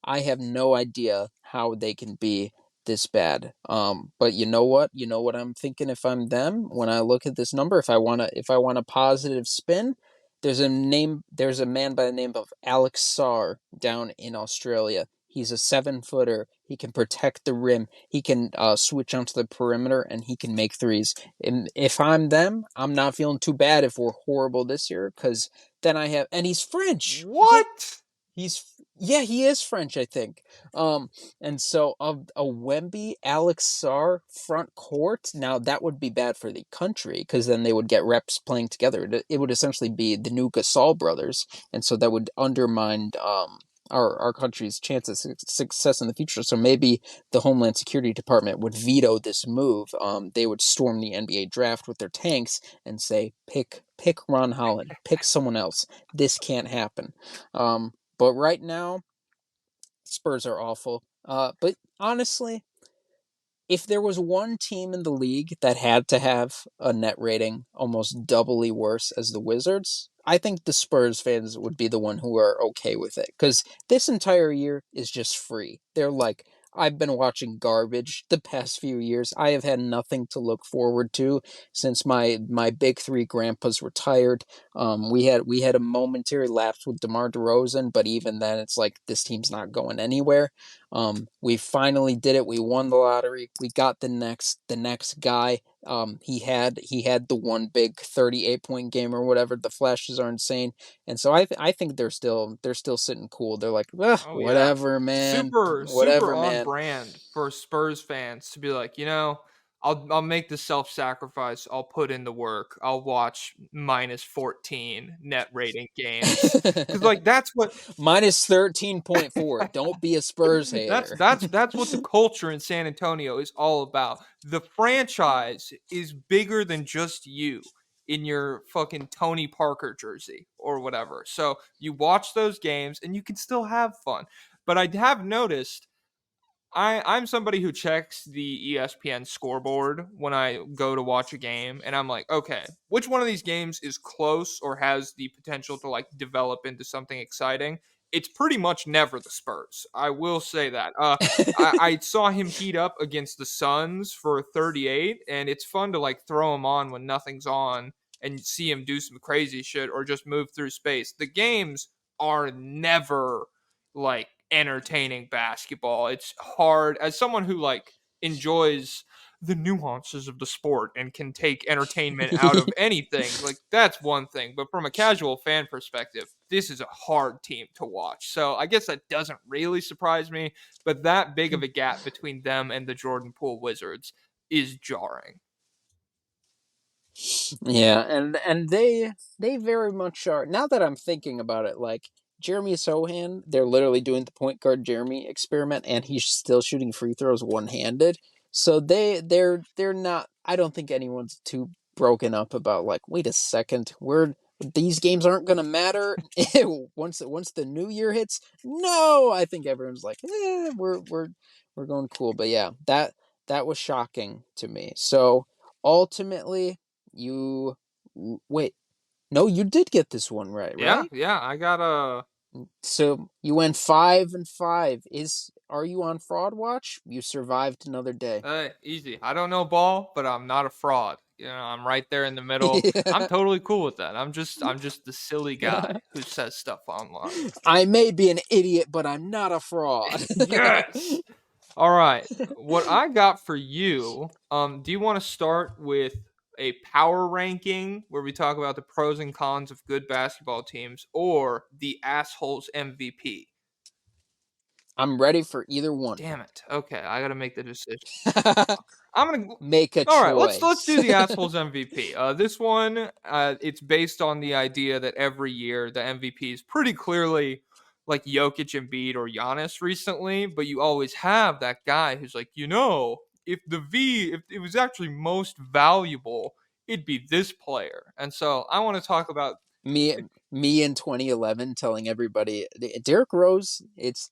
I have no idea how they can be this bad. But you know what? You know what I'm thinking if I'm them when I look at this number, if I want a positive spin, there's a man by the name of Alex Sarr down in Australia. He's a 7 footer. He can protect the rim. He can switch onto the perimeter and he can make threes. And if I'm them, I'm not feeling too bad if we're horrible this year because then and he's French. What? Yeah, he is French, I think. And so a Wemby Alex Sarr front court, now that would be bad for the country because then they would get reps playing together. It would essentially be the new Gasol brothers, and so that would undermine our country's chances of success in the future. So maybe the Homeland Security Department would veto this move. They would storm the NBA draft with their tanks and say, pick Ron Holland, pick someone else. This can't happen. But right now, Spurs are awful. But honestly, if there was one team in the league that had to have a net rating almost doubly worse as the Wizards, I think the Spurs fans would be the one who are okay with it because this entire year is just free. They're like, I've been watching garbage the past few years. I have had nothing to look forward to since my big three grandpas retired. We had a momentary lapse with DeMar DeRozan, but even then, it's like this team's not going anywhere. We finally did it. We won the lottery. We got the next guy. He had the one big 38-point game or whatever. The flashes are insane, and so I think they're still sitting cool. They're like, Oh yeah. whatever, man, Super whatever, on man. brand for Spurs fans to be like, I'll make the self-sacrifice. I'll put in the work. I'll watch -14 net rating games because like that's what Minus 13.4. Don't be a Spurs that's hater. that's that's what the culture in San Antonio is all about. The franchise is bigger than just you in your fucking Tony Parker jersey or whatever. So you watch those games and you can still have fun. But I have noticed I'm somebody who checks the ESPN scoreboard when I go to watch a game, and I'm like, okay, which one of these games is close or has the potential to like develop into something exciting? It's pretty much never the Spurs. I will say that. I saw him heat up against the Suns for 38, and it's fun to like throw him on when nothing's on and see him do some crazy shit or just move through space. The games are never like entertaining basketball. It's hard as someone who like enjoys the nuances of the sport and can take entertainment out of anything. Like that's one thing, but from a casual fan perspective, this is a hard team to watch. So I guess that doesn't really surprise me, but that big of a gap between them and the Jordan Poole Wizards is jarring. Yeah, and they very much are. Now that I'm thinking about it, like Jeremy Sohan, they're literally doing the point guard Jeremy experiment, and he's still shooting free throws one handed. So they're not. I don't think anyone's too broken up about like, wait a second, we're these games aren't gonna matter once the new year hits. No, I think everyone's like, we're going cool. But yeah, that was shocking to me. So ultimately you wait. No, you did get this one right, Yeah, right? yeah, I got a So you went 5-5. Is Are you on fraud watch? You survived another day. easy. I don't know ball, but I'm not a fraud. I'm right there in the middle. I'm Yeah. totally cool with that. I'm just the silly guy who says stuff online. I may be an idiot, but I'm not a fraud. Yes. All right. What I got for you, do you want to start with a power ranking where we talk about the pros and cons of good basketball teams or the assholes MVP? I'm ready for either one. Damn it. Okay, I got to make the decision. Motherfucker. I'm gonna. Make a All right, let's choice. do the assholes MVP. This one, it's based on the idea that every year the MVP is pretty clearly like Jokic, Embiid, or Giannis recently, but you always have that guy who's like, if it was actually most valuable, it'd be this player. And so I want to talk about me me in 2011 telling everybody Derrick Rose,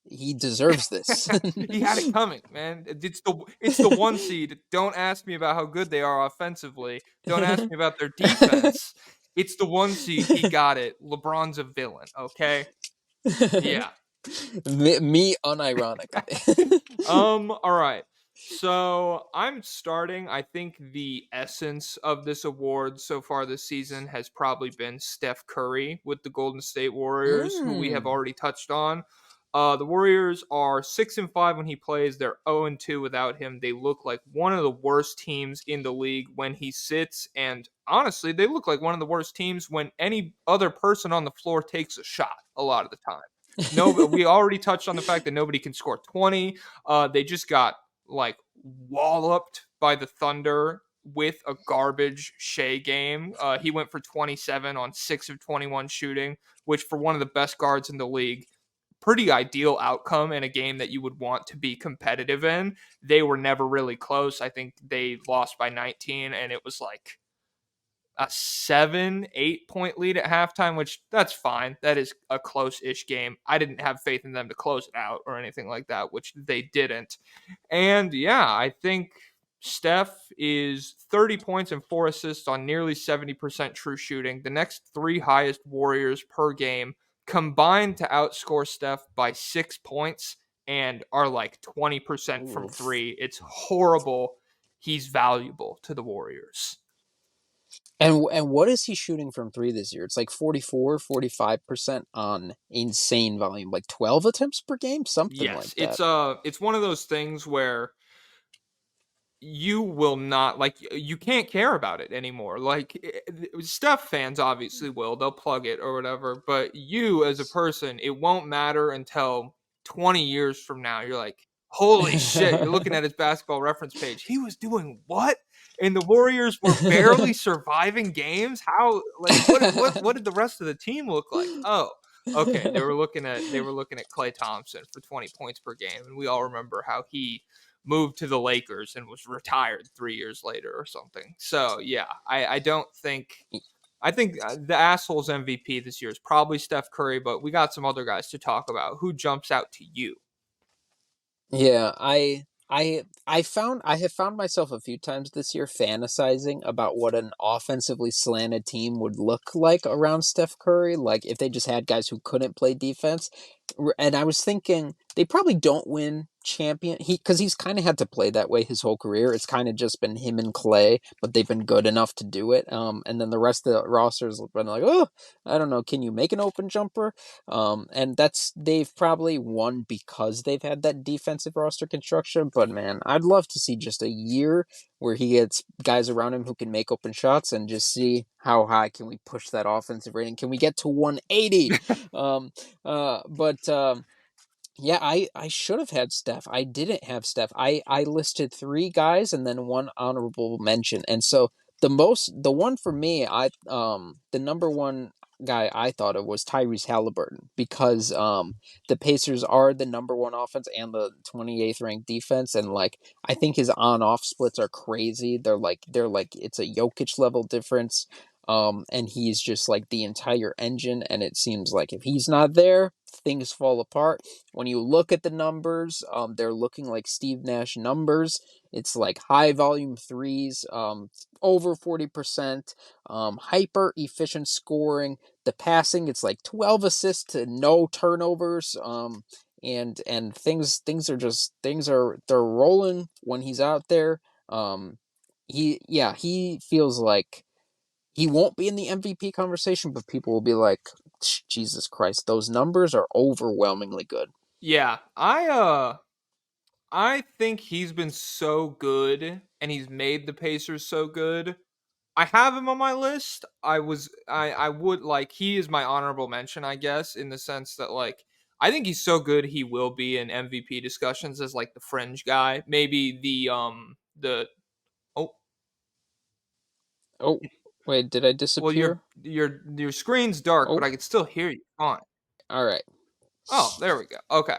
he deserves this. he had it coming, man. It's the one seed. Don't ask me about how good they are offensively. Don't ask me about their defense. It's the one seed. He got it. LeBron's a villain. Okay. Yeah. Me unironically. All right. So I'm starting. I think the essence of this award so far this season has probably been Steph Curry with the Golden State Warriors, who we have Mm. already touched on. The Warriors are 6-5 when he plays. They're 0-2 without him. They look like one of the worst teams in the league when he sits, and honestly, they look like one of the worst teams when any other person on the floor takes a shot. A lot of the time. No, we already touched on the fact that nobody can score 20. They just got like walloped by the Thunder with a garbage Shea game. He went for 27 on 6 of 21 shooting, which for one of the best guards in the league, pretty ideal outcome in a game that you would want to be competitive in. They were never really close. I think they lost by 19, and it was like a 7, 8 point lead at halftime, which that's fine. That is a close ish game. I didn't have faith in them to close it out or anything like that, which they didn't. And yeah, I think Steph is 30 points and 4 assists on nearly 70% true shooting. The next three highest Warriors per game combined to outscore Steph by 6 points and are like 20% from Oof. three. It's horrible. He's valuable to the Warriors. And what is he shooting from three this year? It's like 44, 45% on insane volume, like 12 attempts per game, something Yes, like that. it's one of those things where you will not like you can't care about it anymore. Like Steph fans obviously will, they'll plug it or whatever, but you as a person, it won't matter until 20 years from now. You're like, Holy shit, you're looking at his basketball reference page. He was doing what? And the Warriors were barely surviving games? How like what did the rest of the team look like? Oh, okay. They were looking at Klay Thompson for 20 points per game, and we all remember how he moved to the Lakers and was retired 3 years later or something. So yeah, I don't think I think the asshole's MVP this year is probably Steph Curry, but we got some other guys to talk about. Who jumps out to you? Yeah, I have found myself a few times this year fantasizing about what an offensively slanted team would look like around Steph Curry, like if they just had guys who couldn't play defense. And I was thinking they probably don't win champion he because he's kind of had to play that way his whole career. It's kind of just been him and Clay, but they've been good enough to do it. And then the rest of the rosters have been like, oh, I don't know, can you make an open jumper? And that's they've probably won because they've had that defensive roster construction. But man, I'd love to see just a year where he gets guys around him who can make open shots and just see how high can we push that offensive rating. Can we get to 180? Um, but Yeah, I should have had Steph. I didn't have Steph. I listed three guys and then one honorable mention. And so the one for me, the number one guy I thought of was Tyrese Halliburton because the Pacers are the number one offense and the 28th ranked defense, and like I think his on off splits are crazy. They're like it's a Jokic level difference. And he's just like the entire engine, and it seems like if he's not there, things fall apart. When you look at the numbers, they're looking like Steve Nash numbers. It's like high volume threes, over 40%, hyper efficient scoring. The passing, it's like 12 assists to no turnovers. And things are they're rolling when he's out there. He feels like he won't be in the MVP conversation, but people will be like, Jesus Christ, those numbers are overwhelmingly good. Yeah, I think he's been so good and he's made the Pacers so good. I have him on my list. I would like he is my honorable mention, I guess, in the sense that like I think he's so good he will be in MVP discussions as like the fringe guy. Maybe the oh Oh, wait, did I well your disappear? your screen's dark, but Oh, I can still hear you fine. all right. Oh, there we go. Okay.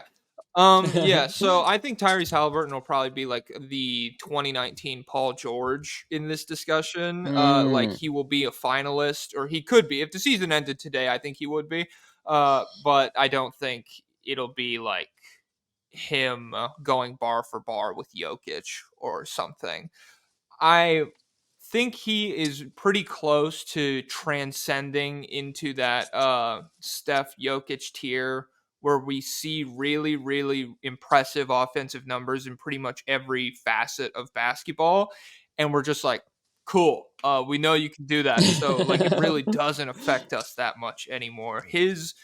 Yeah, so I think Tyrese Halliburton will probably be like the 2019 Paul George in this discussion. Like mm, he will be a finalist, or he could be. If the season ended today, I think he would be. But I don't think it'll be like him going bar for bar with Jokic or something. I think he is pretty close to transcending into that Steph Jokic tier where we see really, really impressive offensive numbers in pretty much every facet of basketball. And we're just like, cool. We know you can do that. So like it really doesn't affect us that much anymore. His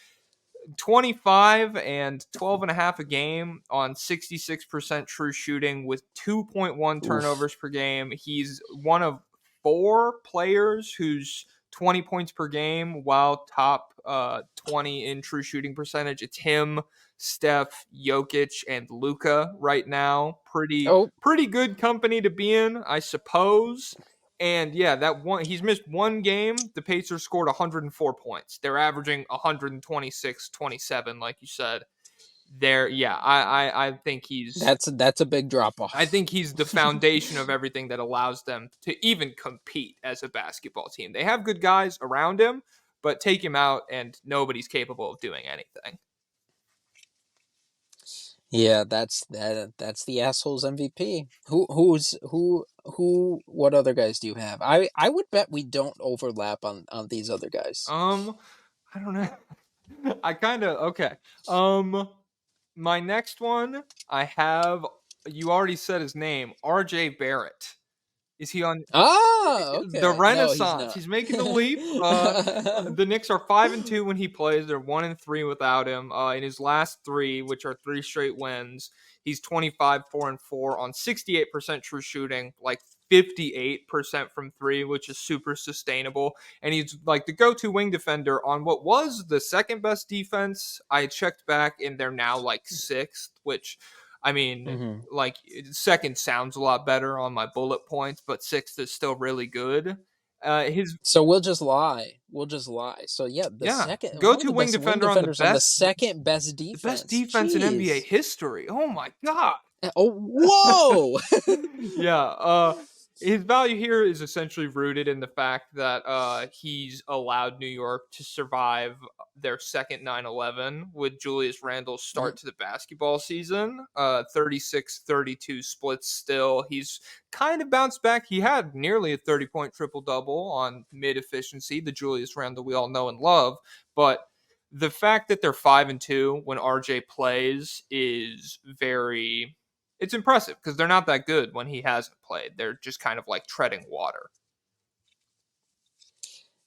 25 and 12 and a half a game on 66% true shooting with 2.1 Oof. turnovers per game. He's one of four players who's 20 points per game while top 20 in true shooting percentage. It's him, Steph, Jokic, and Luca right now. Oh, Pretty good company to be in, I suppose. And yeah, that one he's missed one game. The Pacers scored 104 points. They're averaging 126, 27, like you said. There, yeah, I think that's a big drop I off. think he's the foundation of everything that allows them to even compete as a basketball team. They have good guys around him, but take him out and nobody's capable of doing anything. Yeah, that's the asshole's MVP. Who what other guys do you have? I would bet we don't overlap on these other guys. Um, I don't know. I kind of okay. Um, my next one I have. You already said his name, R.J. Barrett. Is he on Ah, the okay. No, he's Renaissance? not. He's making the leap. The Knicks are 5-2 when he plays. They're 1-3 without him. In his last three, which are three straight wins, he's 25, 4-4 on 68% true shooting, like 58% from three, which is super sustainable. And he's like the go-to wing defender on what was the second best defense. I checked back, and they're now like sixth, which I mean, Mhm. like second sounds a lot better on my bullet points, but sixth is still really good. His So we'll just lie. We'll just lie. So yeah, the Yeah, second go one of to the wing best wing defender on defenders on the second best the best defense. defense in NBA Jeez. history. Oh my god. Oh, whoa. Yeah, his value here is essentially rooted in the fact that he's allowed New York to survive their second 9/11 with Julius Randle's Mhm. start to the basketball season. 36-32 splits still. He's kind of bounced back. He had nearly a 30-point triple-double on mid-efficiency, the Julius Randle we all know and love, but the fact that they're 5-2 when RJ plays is very it's impressive because they're not that good when he hasn't played. They're just kind of like treading water.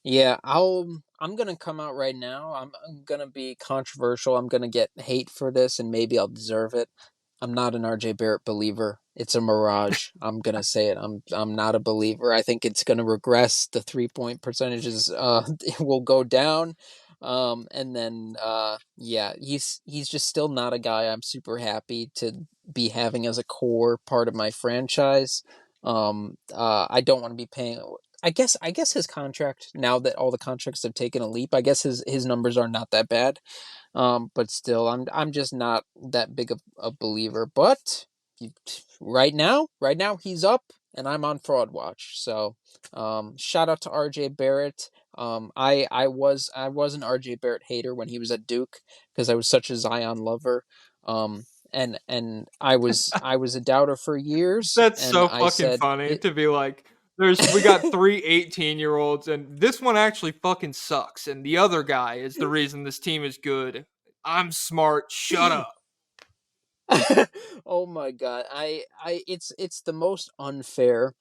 Yeah, I'm gonna come out right now. I'm gonna be controversial. I'm gonna get hate for this, and maybe I'll deserve it. I'm not an RJ Barrett believer. It's a mirage. I'm gonna say it. I'm not a believer. I think it's gonna regress. The 3-point percentages will go down. And then yeah, he's just still not a guy I'm super happy to be having as a core part of my franchise. I don't want to be paying. I guess his contract, now that all the contracts have taken a leap, I guess his numbers are not that bad. But still, I'm just not that big of a believer. But right now he's up, and I'm on fraud watch. So, shout out to RJ Barrett. I was an RJ Barrett hater when he was at Duke because I was such a Zion lover. And I was a doubter for years, That's and so I fucking said funny to be like, we got three 18-year-olds, and this one actually fucking sucks, and the other guy is the reason this team is good. I'm smart. Shut up. oh my god, it's the most unfair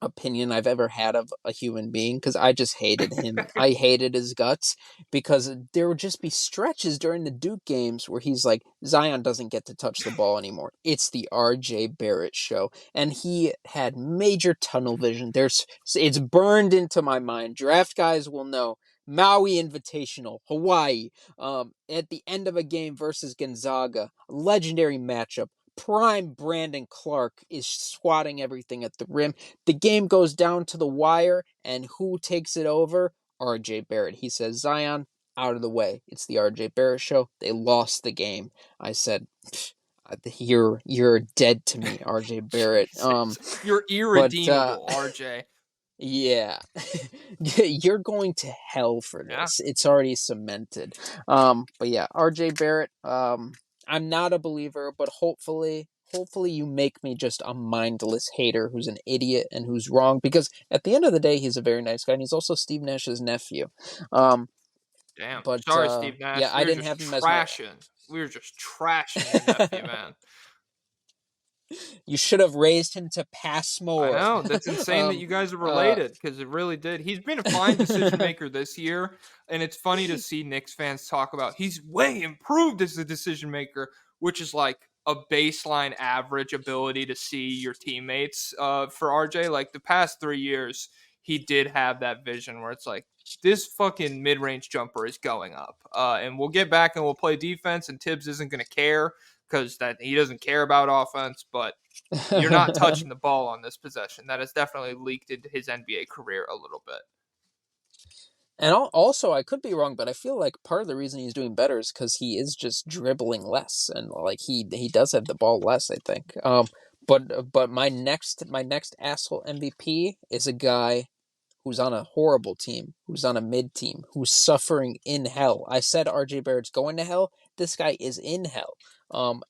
opinion I've ever had of a human being because I just hated him. I hated his guts because there would just be stretches during the Duke games where he's like, Zion doesn't get to touch the ball anymore. It's the RJ Barrett show. And he had major tunnel vision. It's burned into my mind. Draft guys will know. Maui Invitational, Hawaii, at the end of a game versus Gonzaga, legendary matchup. Prime Brandon Clark is swatting everything at the rim. The game goes down to the wire, and who takes it over? RJ Barrett. He says, Zion, out of the way. It's the RJ Barrett show. They lost the game. I said, you're dead to me, RJ Barrett. Jesus. You're But irredeemable, RJ. yeah, you're going to hell for Yeah, this. It's already cemented. But yeah, RJ Barrett. I'm not a believer, but hopefully you make me just a mindless hater who's an idiot and who's wrong. Because at the end of the day, he's a very nice guy, and he's also Steve Nash's nephew. Um, damn. but Sorry, Steve yeah, Nash. I didn't have him as my. We were just trashing your nephew, man. You should have raised him to pass I more. know. That's insane that um, you guys are uh, related because it really did. He's been a fine decision maker this year, and it's funny to see Knicks fans talk about he's way improved as a decision maker, which is like a baseline average ability to see your teammates. For RJ, like the past 3 years, he did have that vision where it's like this fucking mid range jumper is going up, and we'll get back and we'll play defense, and Tibbs isn't going to care because that he doesn't care about offense, but you're not touching the ball on this possession. That has definitely leaked into his NBA career a little bit. And also, I could be wrong, but I feel like part of the reason he's doing better is because he is just dribbling less, and like he does have the ball less, I think. But my next asshole MVP is a guy who's on a horrible team, who's on a mid team, who's suffering in hell. I said RJ Barrett's going to hell. This guy is in hell.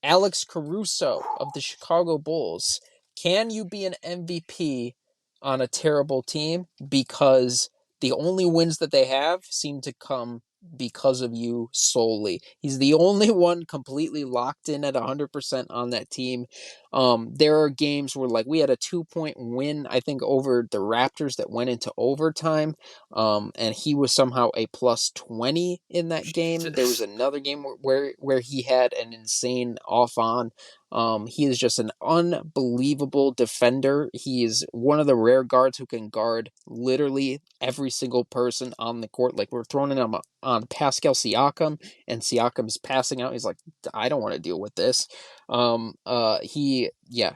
Alex Caruso of the Chicago Bulls. Can you be an MVP on a terrible team? Because the only wins that they have seem to come because of you solely. He's the only one completely locked in at 100% on that team. There are games where like we had a 2-point win, I think, over the Raptors that went into overtime. And he was somehow a plus 20 in that game. There was Jesus. another game where he had an insane off on. He is just an unbelievable defender. He is one of the rare guards who can guard literally every single person on the court. Like we're throwing him on Pascal Siakam, and Siakam's passing out. He's like, I don't want to deal with this.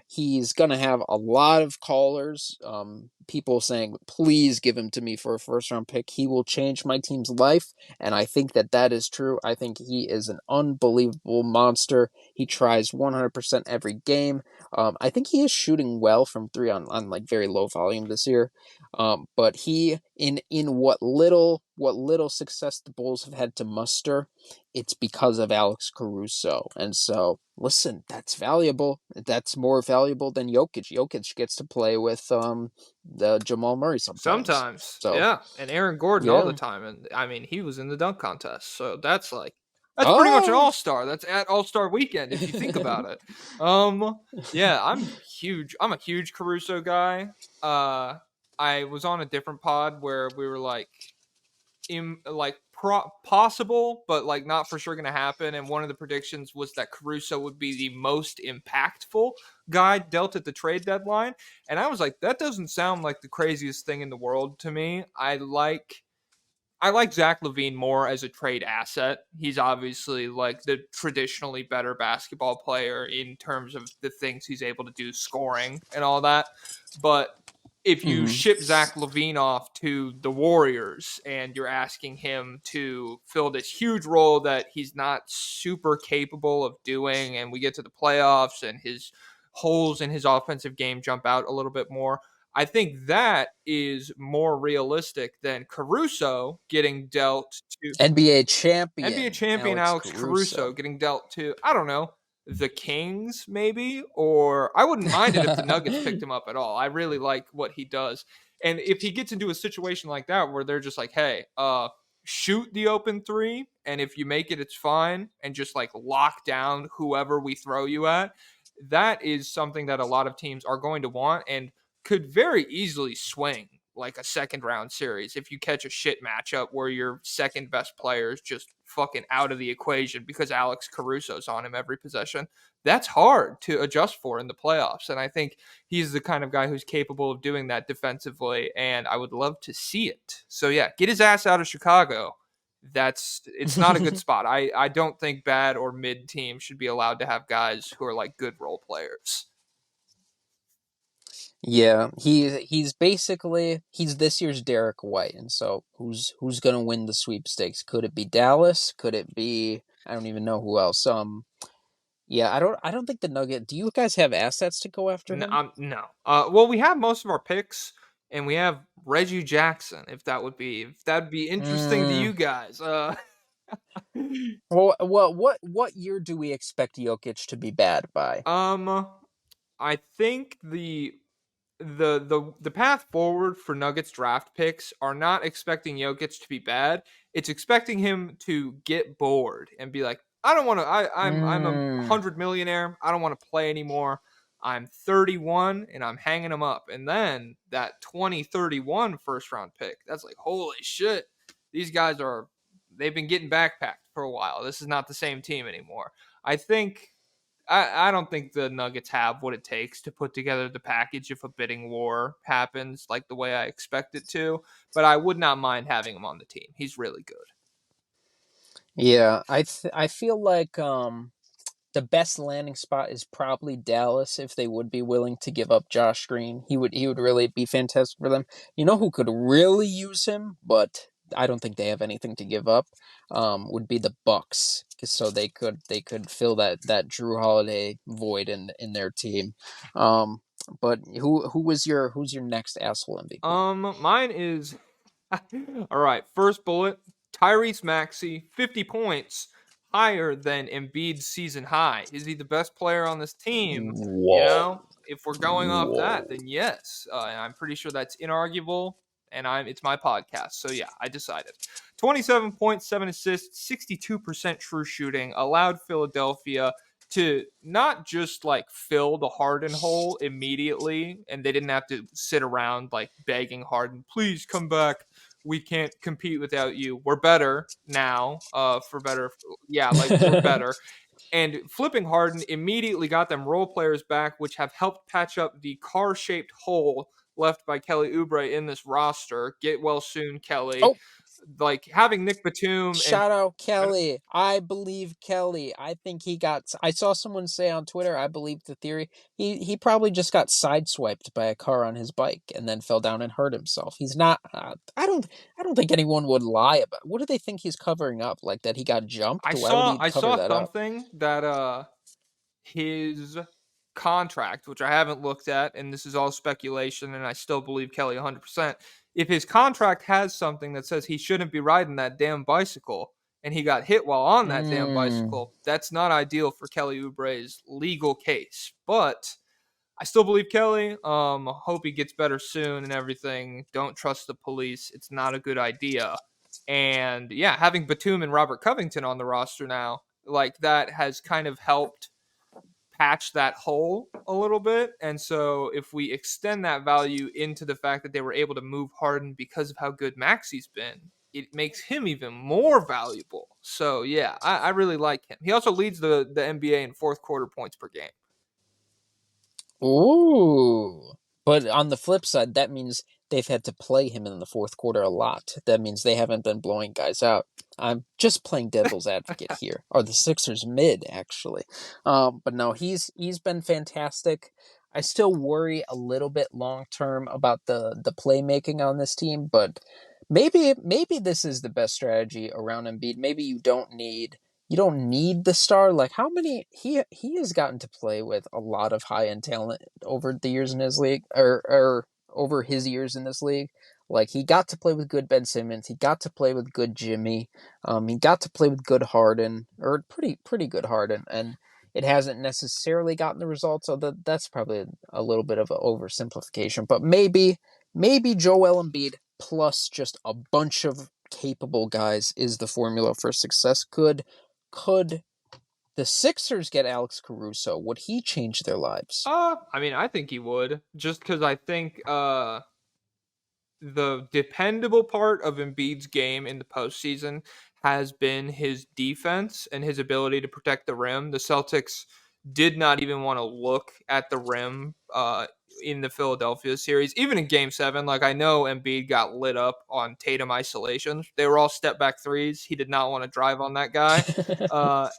He's gonna have a lot of callers. People saying, "Please give him to me for a first round pick. He will change my team's life," and I think that that is true. I think he is an unbelievable monster. He tries 100% every game. I think he is shooting well from three on like very low volume this year. But he in what little success the Bulls have had to muster, it's because of Alex Caruso. And so, listen, that's valuable. That's more valuable than Jokic. Jokic gets to play with the Jamal Murray sometimes. Sometimes, So, yeah, and Aaron Gordon all the yeah. time, and I mean, he was in the dunk contest, so that's pretty much an Oh. all-star. That's at All-Star Weekend if you think about it. Um, yeah, I'm a huge Caruso guy. Uh, I was on a different pod where we were like possible, but like not for sure going to happen. And one of the predictions was that Caruso would be the most impactful guy dealt at the trade deadline. And I was like, that doesn't sound like the craziest thing in the world to me. I like Zach LaVine more as a trade asset. He's obviously like the traditionally better basketball player in terms of the things he's able to do, scoring and all that. But if you Hmm. ship Zach LaVine off to the Warriors and you're asking him to fill this huge role that he's not super capable of doing, and we get to the playoffs and his holes in his offensive game jump out a little bit more, I think that is more realistic than Caruso getting dealt to NBA NBA champion champion Alex Alex Caruso. Caruso getting dealt to, I don't know, the Kings maybe, or I wouldn't mind it if the Nuggets picked him up at all. I really like what he does. And if he gets into a situation like that where they're just like, "Hey, shoot the open three, and if you make it, it's fine," and just like lock down whoever we throw you at, that is something that a lot of teams are going to want and could very easily swing like a second round series if you catch a shit matchup where your second best player is just fucking out of the equation because Alex Caruso's on him every possession. That's hard to adjust for in the playoffs. And I think he's the kind of guy who's capable of doing that defensively. And I would love to see it. So yeah, get his ass out of Chicago. It's not a good spot. I don't think bad or mid teams should be allowed to have guys who are like good role players. Yeah, he's basically he's this year's Derek White, and so who's gonna win the sweepstakes? Could it be Dallas? Could it be I don't even know who else. Yeah, I don't think the Nugget. Do you guys have assets to go after No, him? no. Well, we have most of our picks, and we have Reggie Jackson. If that'd be interesting to Mm. you guys. Well, what year do we expect Jokic to be bad by? um, I think the path forward for Nuggets draft picks are not expecting Jokic to be bad. It's expecting him to get bored and be like, I don't want to. I'm a Mm. 100 millionaire. I don't want to play anymore. I'm 31 and I'm hanging him up. And then that 2031 first round pick. That's like holy shit. These guys are they've been getting backpacked for a while. This is not the same team anymore. I think I don't think the Nuggets have what it takes to put together the package if a bidding war happens like the way I expect it to. But I would not mind having him on the team. He's really good. Yeah, I feel like the best landing spot is probably Dallas if they would be willing to give up Josh Green. He would really be fantastic for them. You know who could really use him, but I don't think they have anything to give up. Would be the Bucks, so they could fill that Drew Holiday void in their team. But who's your next asshole MVP? Mine is all right. First bullet: Tyrese Maxey, 50 points, higher than Embiid's season high. Is he the best player on this team? You Whoa, know, if we're going off that, whoa. then yes. And I'm pretty sure that's inarguable. And it's my podcast, so yeah, I decided. 27.7 assists, 62% true shooting, allowed Philadelphia to not just like fill the Harden hole immediately, and they didn't have to sit around like begging Harden, please come back. We can't compete without you. We're better now. For better, yeah, like we're better. And flipping Harden immediately got them role players back, which have helped patch up the car-shaped hole left by Kelly Oubre in this roster. Get well soon, Kelly. Oh. Like having Nick Batum and Shout out Kelly. I believe Kelly. I think he got. I saw someone say on Twitter. I believe the theory. He probably just got sideswiped by a car on his bike and then fell down and hurt himself. He's not. I don't think anyone would lie about. What do they think he's covering up? Like that he got jumped? Why would he I cover saw that up? something that his contract, which I haven't looked at, and this is all speculation, and I still believe Kelly 100%. If his contract has something that says he shouldn't be riding that damn bicycle and he got hit while on that damn Mm. bicycle, that's not ideal for Kelly Oubre's legal case. But I still believe Kelly. Hope he gets better soon and everything. Don't trust the police. It's not a good idea. And yeah, having Batum and Robert Covington on the roster now, like that has kind of helped patch that hole a little bit. And so if we extend that value into the fact that they were able to move Harden because of how good Maxi's been, it makes him even more valuable. So yeah, I really like him. He also leads the NBA in fourth quarter points per game. Ooh. But on the flip side, that means they've had to play him in the fourth quarter a lot. That means they haven't been blowing guys out. I'm just playing devil's advocate here. Or the Sixers mid, actually. But no, he's been fantastic. I still worry a little bit long term about the playmaking on this team, but maybe this is the best strategy around Embiid. Maybe you don't need the star. Like how many he has gotten to play with a lot of high end talent over the years in his league, or over his years in this league. Like he got to play with good Ben Simmons, he got to play with good Jimmy, he got to play with good Harden, or pretty good Harden, and it hasn't necessarily gotten the results. So that's probably a little bit of an oversimplification, but maybe Joel Embiid plus just a bunch of capable guys is the formula for success. Could the Sixers get Alex Caruso? Would he change their lives? I mean, I think he would, just because I think the dependable part of Embiid's game in the postseason has been his defense and his ability to protect the rim. The Celtics did not even want to look at the rim in the Philadelphia series, even in Game 7. Like, I know Embiid got lit up on Tatum isolations. They were all step back threes. He did not want to drive on that guy.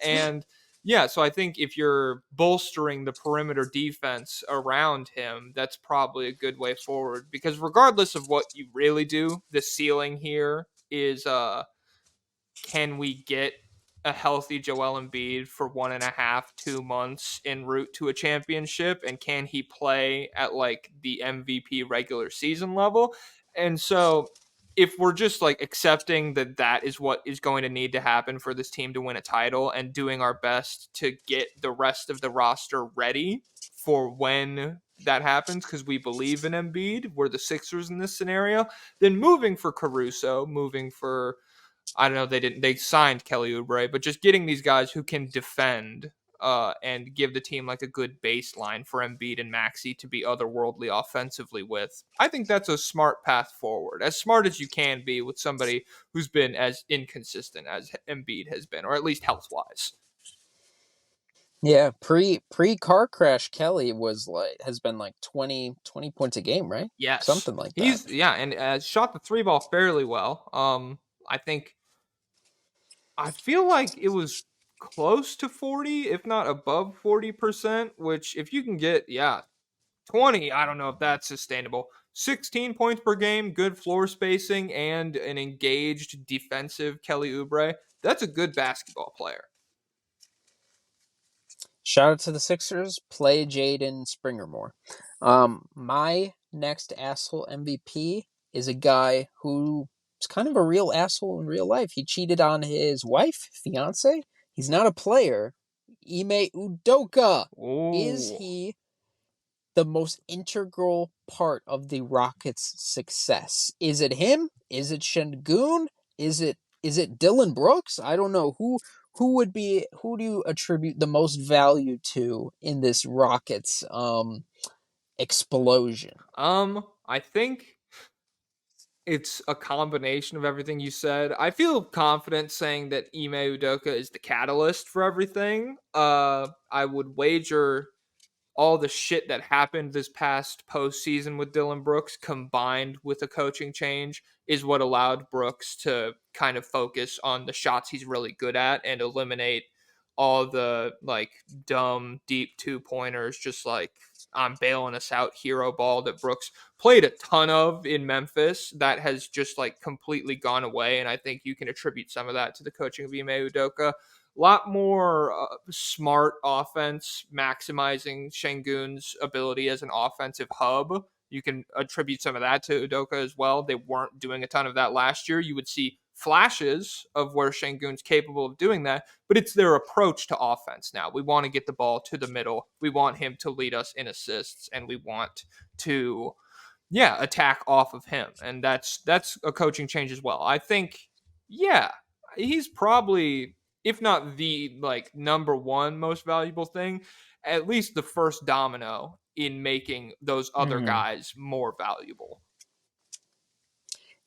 And yeah, so I think if you're bolstering the perimeter defense around him, that's probably a good way forward, because regardless of what you really do, the ceiling here is can we get a healthy Joel Embiid for 1.5, 2 months en route to a championship? And can he play at like the MVP regular season level? And so if we're just like accepting that that is what is going to need to happen for this team to win a title and doing our best to get the rest of the roster ready for when that happens, because we believe in Embiid, we're the Sixers in this scenario, then moving for Caruso, moving for, I don't know, they signed Kelly Oubre, but just getting these guys who can defend and give the team like a good baseline for Embiid and Maxi to be otherworldly offensively with. I think that's a smart path forward, as smart as you can be with somebody who's been as inconsistent as Embiid has been, or at least health wise. Yeah, pre car crash, Kelly was like has been like 20 points a game, right? Yes, Something like that. he's yeah, and shot the three ball fairly well. I think I feel like it was close to 40, if not above 40%, which if you can get, yeah, 20, I don't know if that's sustainable. 16 points per game, good floor spacing, and an engaged defensive Kelly Oubre. That's a good basketball player. Shout out to the Sixers. Play Jaden Springer more. My next asshole MVP is a guy who is kind of a real asshole in real life. He cheated on his wife, fiance. He's not a player. Ime Udoka. Is Ooh. he the most integral part of the Rockets' success? Is it him? Is it Shengun? Is it Dylan Brooks? I don't know who do you attribute the most value to in this Rockets explosion? I think it's a combination of everything you said. I feel confident saying that Ime Udoka is the catalyst for everything. I would wager all the shit that happened this past postseason with Dylan Brooks combined with a coaching change is what allowed Brooks to kind of focus on the shots he's really good at and eliminate all the like dumb deep 2 pointers, just like I'm bailing us out hero ball that Brooks played a ton of in Memphis that has just like completely gone away. And I think you can attribute some of that to the coaching of Ime Udoka. A lot more smart offense, maximizing Şengün's ability as an offensive hub. You can attribute some of that to Udoka as well. They weren't doing a ton of that last year. You would see flashes of where Şengün's capable of doing that, but it's their approach to offense now. We want to get the ball to the middle. We want him to lead us in assists, and we want to, yeah, attack off of him. And that's a coaching change as well. I think, yeah, he's probably, if not the like number one most valuable thing, at least the first domino in making those other Mhm. guys more valuable.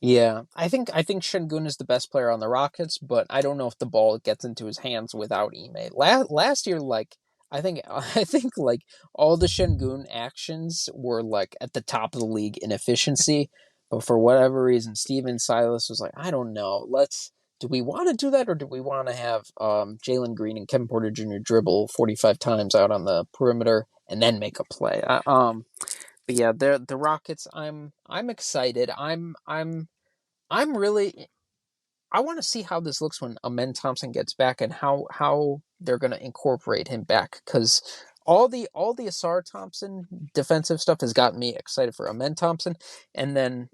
Yeah, I think Şengün is the best player on the Rockets, but I don't know if the ball gets into his hands without Ime. Last year, like I think I think like all the Şengün actions were like at the top of the league in efficiency, but for whatever reason, Steven Silas was like, I don't know, let's. Do we want to do that, or do we want to have Jalen Green and Kevin Porter Jr. dribble 45 times out on the perimeter and then make a play? But yeah, the Rockets. I'm excited. I'm really I want to see how this looks when Amen Thompson gets back and how they're going to incorporate him back because all the Asar Thompson defensive stuff has gotten me excited for Amen Thompson, and then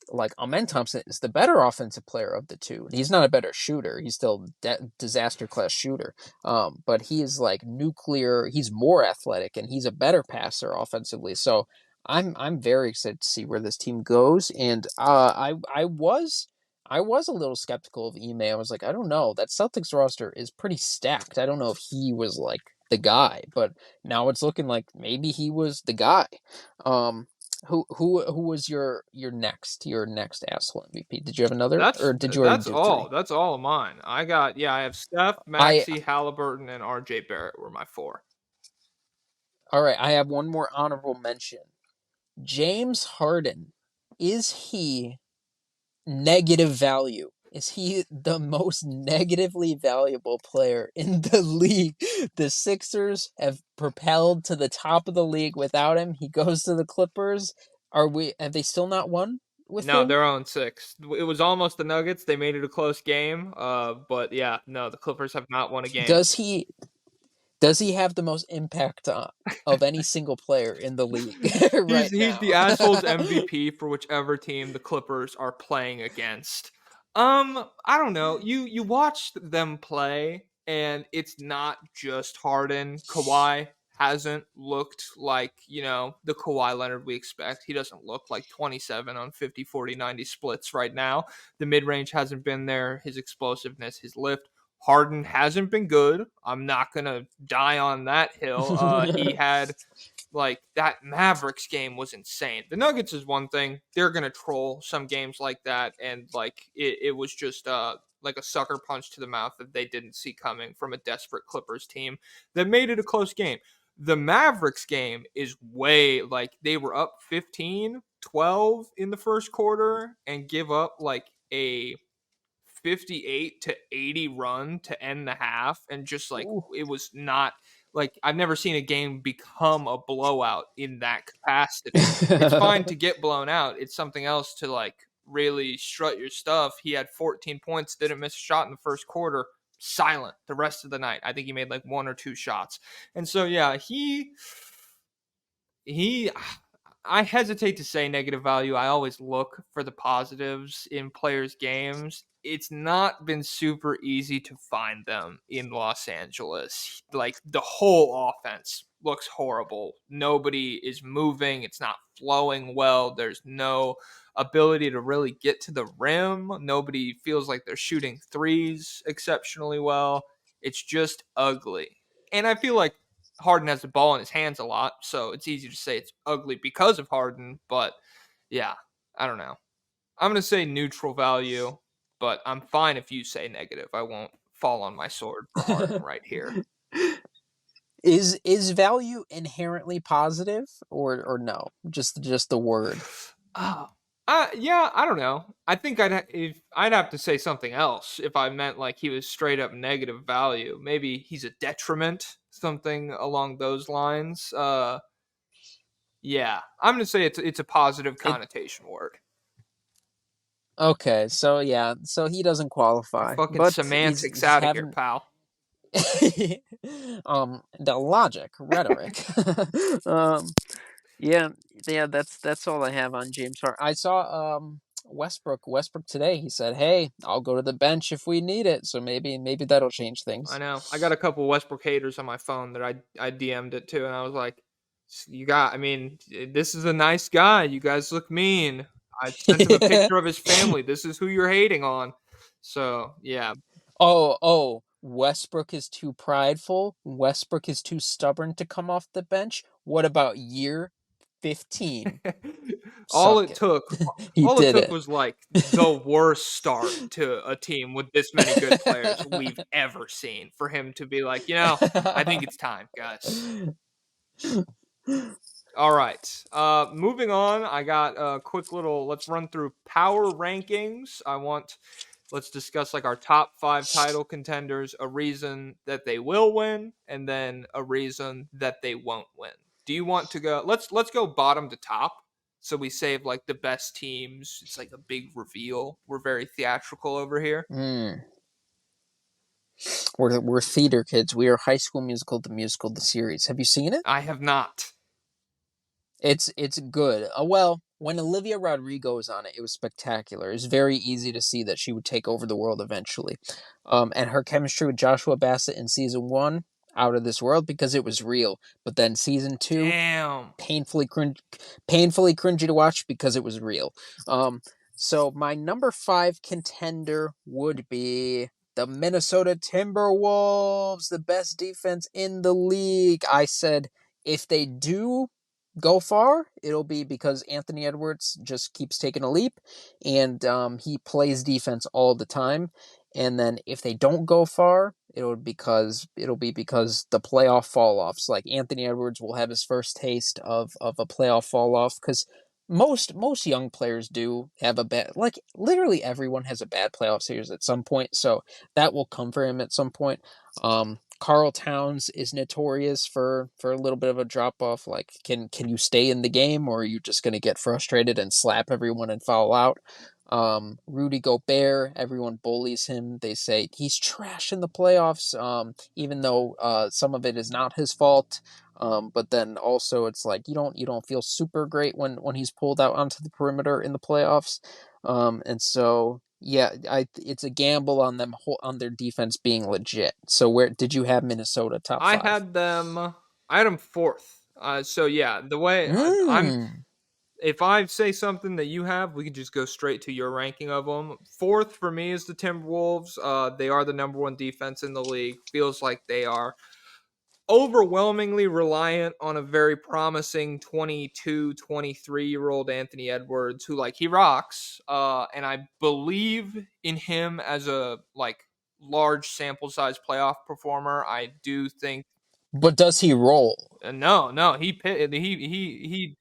like Amen Thompson is the better offensive player of the two. He's not a better shooter. He's still disaster class shooter. But he is like nuclear. He's more athletic and he's a better passer offensively. So I'm very excited to see where this team goes. And I was a little skeptical of Ime. I was like, I don't know. That Celtics roster is pretty stacked. I don't know if he was like the guy, but now it's looking like maybe he was the guy. Um, who was your next asshole MVP? Did you have another, That's or did you already that's do all. three? That's all of mine. I have Steph, I Maxi, Halliburton, and RJ Barrett were my four. All right. I have one more honorable mention. James Harden. Is he negative value? Is he the most negatively valuable player in the league? The Sixers have propelled to the top of the league without him. He goes to the Clippers. Have they still not won with No, him? they're on six. It was almost the Nuggets. They made it a close game. But yeah, no, the Clippers have not won a game. Does he does he have the most impact of any single player in the league he's right he's the now? assholes MVP for whichever team the Clippers are playing against. I don't know. You watched them play, and it's not just Harden. Kawhi hasn't looked like, the Kawhi Leonard we expect. He doesn't look like 27 on 50, 40, 90 splits right now. The mid range hasn't been there. His explosiveness, his lift. Harden hasn't been good. I'm not gonna die on that hill. He had like that Mavericks game was insane. The Nuggets is one thing. They're gonna troll some games like that, and like it was just like a sucker punch to the mouth that they didn't see coming from a desperate Clippers team that made it a close game. The Mavericks game is way like they were up 15-12 in the first quarter and give up like a 58 to 80 run to end the half, and just like Ooh. it was not like I've never seen a game become a blowout in that capacity. It's fine to get blown out. It's something else to like really strut your stuff. He had 14 points, didn't miss a shot in the first quarter, silent the rest of the night. I think he made like one or two shots. And so yeah, he I hesitate to say negative value. I always look for the positives in players' games. It's not been super easy to find them in Los Angeles. Like the whole offense looks horrible. Nobody is moving. It's not flowing well. There's no ability to really get to the rim. Nobody feels like they're shooting threes exceptionally well. It's just ugly. And I feel like Harden has the ball in his hands a lot, so it's easy to say it's ugly because of Harden. But yeah, I don't know. I'm gonna say neutral value, but I'm fine if you say negative. I won't fall on my sword for Harden right here. Is value inherently positive or no? Just the word. Oh, yeah, I don't know. I think if I'd have to say something else if I meant like he was straight up negative value. Maybe he's a detriment, something along those lines. Yeah, I'm gonna say it's a positive It connotation word. okay, so yeah, so he doesn't qualify, Fucking but semantics he's out of here, having pal. the logic, rhetoric. um yeah, yeah, that's all I have on James Harden. I saw Westbrook today. He said, "Hey, I'll go to the bench if we need it." So maybe that'll change I things. know. I got a couple Westbrook haters on my phone that I DM'd it to, and I was like, "You got. I mean, this is a nice guy. You guys look mean." I sent him a picture of his family. This is who you're hating on. So yeah, Westbrook is too prideful. Westbrook is too stubborn to come off the bench. What about year 15? all Suck it it. took, He all it did took it. was like the worst start to a team with this many good players we've ever seen for him to be like, I think it's time, guys. All right. Moving on, I got a quick little. Let's run through power rankings. Let's discuss like our top five title contenders, a reason that they will win, and then a reason that they won't win. Do you want to go? Let's go bottom to top. So we save like the best teams. It's like a big reveal. We're very theatrical over here. Mm. We're theater kids. We are High School Musical, the musical, the series. Have you seen it? I have not. It's good. Well, when Olivia Rodrigo was on it, it was spectacular. It was very easy to see that she would take over the world eventually. And her chemistry with Joshua Bassett in season one, out of this world because it was real. But then season two, Damn. painfully cringe, painfully cringy to watch because it was real. Um, so my number five contender would be the Minnesota Timberwolves, the best defense in the league. I said if they do go far, it'll be because Anthony Edwards just keeps taking a leap, and he plays defense all the time. And then if they don't go far, it'll be because the playoff fall offs. Like Anthony Edwards will have his first taste of a playoff fall off because most young players do have a bad, like literally everyone has a bad playoff series at some point. So that will come for him at some point. Carl Towns is notorious for a little bit of a drop off. Like, can you stay in the game, or are you just going to get frustrated and slap everyone and foul out? Rudy Gobert, everyone bullies him. They say he's trash in the playoffs, even though some of it is not his fault. But then also it's like you don't feel super great when he's pulled out onto the perimeter in the playoffs. And so yeah, it's a gamble on them on their defense being legit. So where did you have Minnesota top I five? had them. I had them fourth. So yeah, the way I'm Mm. if I say something that you have, we can just go straight to your ranking of them. Fourth for me is the Timberwolves. They are the number one defense in the league. Feels like they are overwhelmingly reliant on a very promising 22, 23-year-old Anthony Edwards who like he rocks. And I believe in him as a like large sample size playoff performer. I do think But does he roll? no, he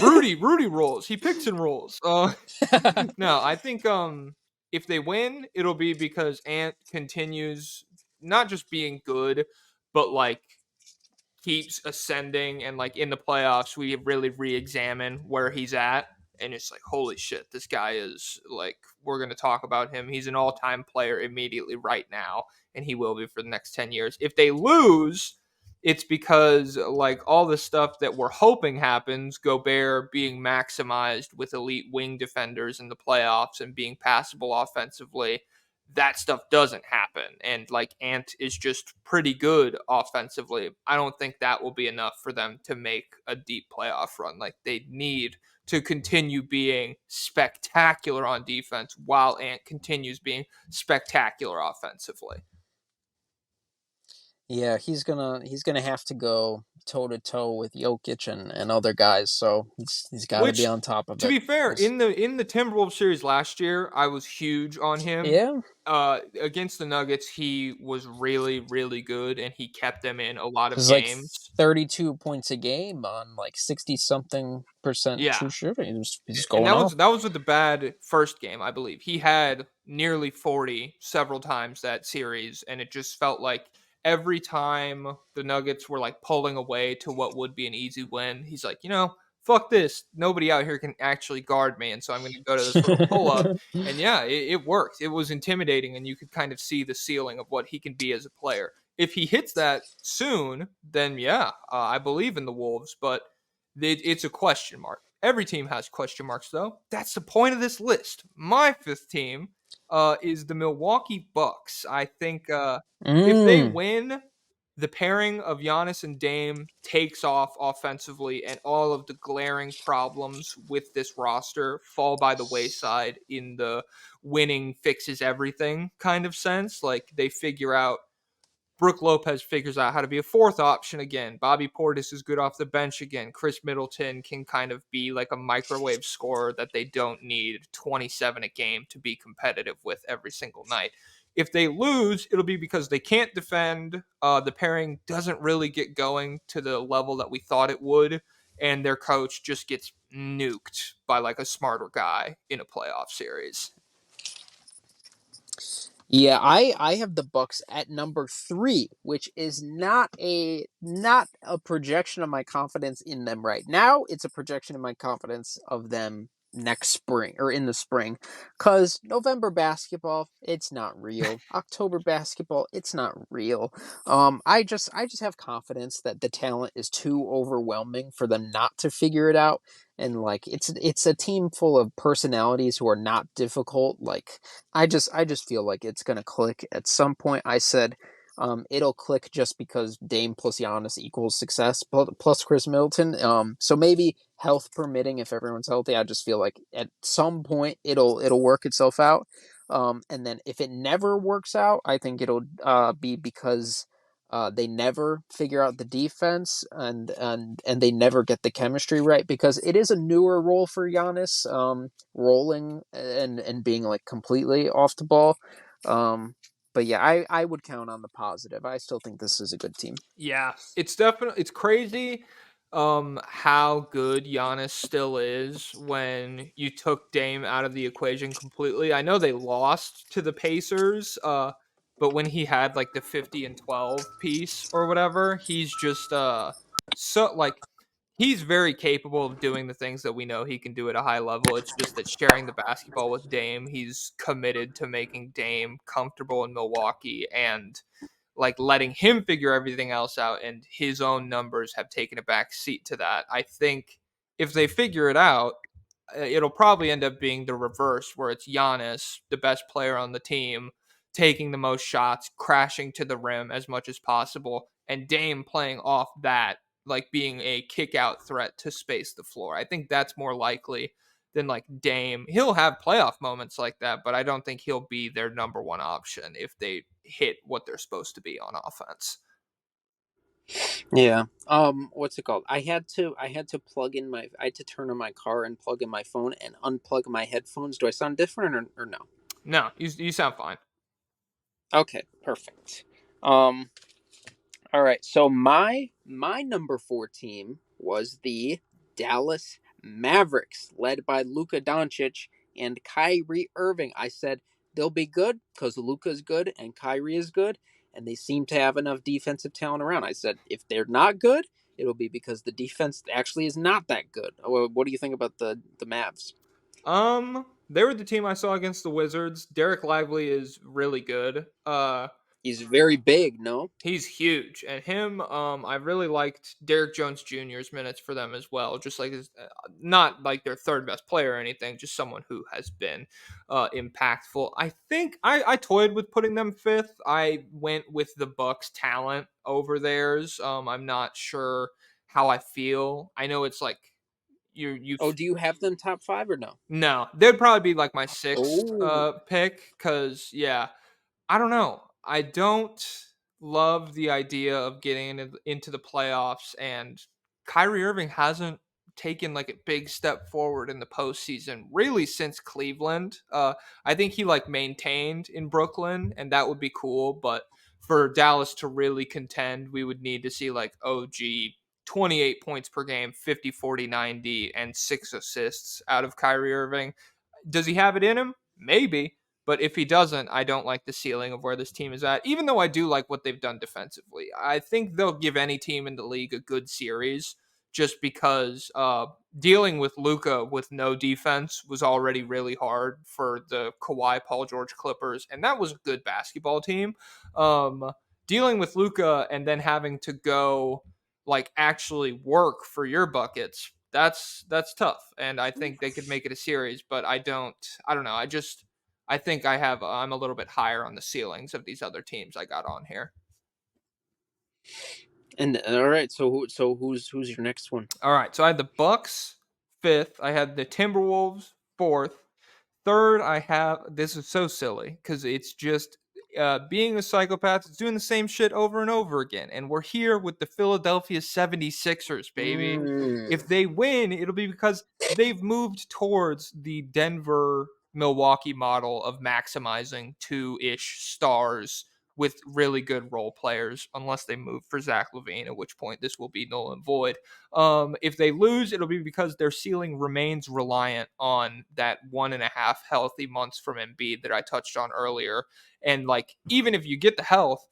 Rudy rolls. He picks and rolls. No, I think if they win, it'll be because Ant continues not just being good, but like keeps ascending, and like in the playoffs we really re-examine where he's at, and it's like holy shit, this guy is like, we're going to talk about him, he's an all-time player immediately right now, and he will be for the next 10 years. If they lose, it's because like all the stuff that we're hoping happens, Gobert being maximized with elite wing defenders in the playoffs and being passable offensively, that stuff doesn't happen. And like Ant is just pretty good offensively. I don't think that will be enough for them to make a deep playoff run. Like they need to continue being spectacular on defense while Ant continues being spectacular offensively. Yeah, he's gonna have to go toe to toe with Jokic and other guys, so he's got to be Which, on top of to it. be fair, We'll s- in the Timberwolves series last year, I was huge on him. Yeah, Against the Nuggets, he was really, really good, and he kept them in a lot it of was like games. 32 points a game on like 60 something percent Yeah, true shooting. He's and going off. that was with the bad first game, I believe. He had nearly 40 several times that series, and it just felt like every time the Nuggets were like pulling away to what would be an easy win, he's like, fuck this. Nobody out here can actually guard me, and so I'm going to go to this little pull up. And yeah, it worked. It was intimidating, and you could kind of see the ceiling of what he can be as a player. If he hits that soon, then yeah, I believe in the Wolves, but it's a question mark. Every team has question marks, though. That's the point of this list. My fifth team is the Milwaukee Bucks. I think if they Mm. win, the pairing of Giannis and Dame takes off offensively, and all of the glaring problems with this roster fall by the wayside in the winning fixes everything kind of sense. Like they figure out Brooke Lopez figures out how to be a fourth option again. Bobby Portis is good off the bench again. Chris Middleton can kind of be like a microwave scorer that they don't need 27 a game to be competitive with every single night. If they lose, it'll be because they can't defend. The pairing doesn't really get going to the level that we thought it would, and their coach just gets nuked by like a smarter guy in a playoff series. Yeah, I have the Bucks at number 3, which is not a projection of my confidence in them right now. It's a projection of my confidence of them next spring or in the spring. Cuz November basketball, it's not real. October basketball, it's not real. I just have confidence that the talent is too overwhelming for them not to figure it out, and like it's a team full of personalities who are not difficult. Like I just feel like it's gonna click at some point. I said it'll click just because Dame plus Giannis equals success plus Chris Middleton. So maybe health permitting, if everyone's healthy, I just feel like at some point it'll work itself out. And then if it never works out, I think it'll be because they never figure out the defense and they never get the chemistry right, because it is a newer role for Giannis. Rolling and being like completely off the ball. Um, but yeah, I would count on the positive. I still think this is a good team. Yeah, it's crazy how good Giannis still is when you took Dame out of the equation completely. I know they lost to the Pacers, but when he had like the 50 and 12 piece or whatever, he's just so like he's very capable of doing the things that we know he can do at a high level. It's just that sharing the basketball with Dame, he's committed to making Dame comfortable in Milwaukee and like letting him figure everything else out, and his own numbers have taken a back seat to that. I think if they figure it out, it'll probably end up being the reverse, where it's Giannis, the best player on the team, taking the most shots, crashing to the rim as much as possible, and Dame playing off that, like being a kick out threat to space the floor. I think that's more likely than like Dame. He'll have playoff moments like that, but I don't think he'll be their number one option if they hit what they're supposed to be on offense. Yeah. What's it called? I had to plug in my I had to turn on my car and plug in my phone and unplug my headphones. Do I sound different or no? No, you sound fine. Okay, perfect. Um All right. So my number 4 team was the Dallas Mavericks, led by Luka Doncic and Kyrie Irving. I said they'll be good because Luka is good and Kyrie is good, and they seem to have enough defensive talent around. I said if they're not good, it'll be because the defense actually is not that good. What do you think about the Mavs? They were the team I saw against the Wizards. Derek Lively is really good. He's very big, no? He's huge, and him. I really liked Derek Jones Jr.'s minutes for them as well. Just like his, not like their third best player or anything, just someone who has been impactful. I think I toyed with putting them fifth. I went with the Bucks' talent over theirs. I'm not sure how I feel. I know it's like you. Oh, do you have them top 5 or no? No, they'd probably be like my sixth Oh. pick because yeah, I don't know. I don't. love the idea of getting into the playoffs, and Kyrie Irving hasn't taken like a big step forward in the postseason really since Cleveland. I think he like maintained in Brooklyn, and that would be cool. But for Dallas to really contend, we would need to see like OG 28 points per game, 50, 40, 90, and 6 assists out of Kyrie Irving. Does he have it in him? Maybe. But if he doesn't, I don't like the ceiling of where this team is at, even though I do like what they've done defensively. I think they'll give any team in the league a good series just because dealing with Luka with no defense was already really hard for the Kawhi Paul George Clippers, and that was a good basketball team. Um, Dealing with Luka and then having to go like actually work for your buckets, that's tough, and I think they could make it a series, but I don't know, I think I'm a little bit higher on the ceilings of these other teams I got on here. And all right, so who's your next one? All right, so I had the Bucks fifth, I had the Timberwolves fourth, third I have, this is so silly because it's just being a psychopath is doing the same shit over and over again, and we're here with the Philadelphia 76ers, baby. If Mm. they win, it'll be because they've moved towards the Denver Milwaukee model of maximizing two-ish stars with really good role players, unless they move for Zach LaVine, at which point this will be null and void. If they lose, it'll be because their ceiling remains reliant on that 1.5 healthy months from Embiid that I touched on earlier. And like, even if you get the health,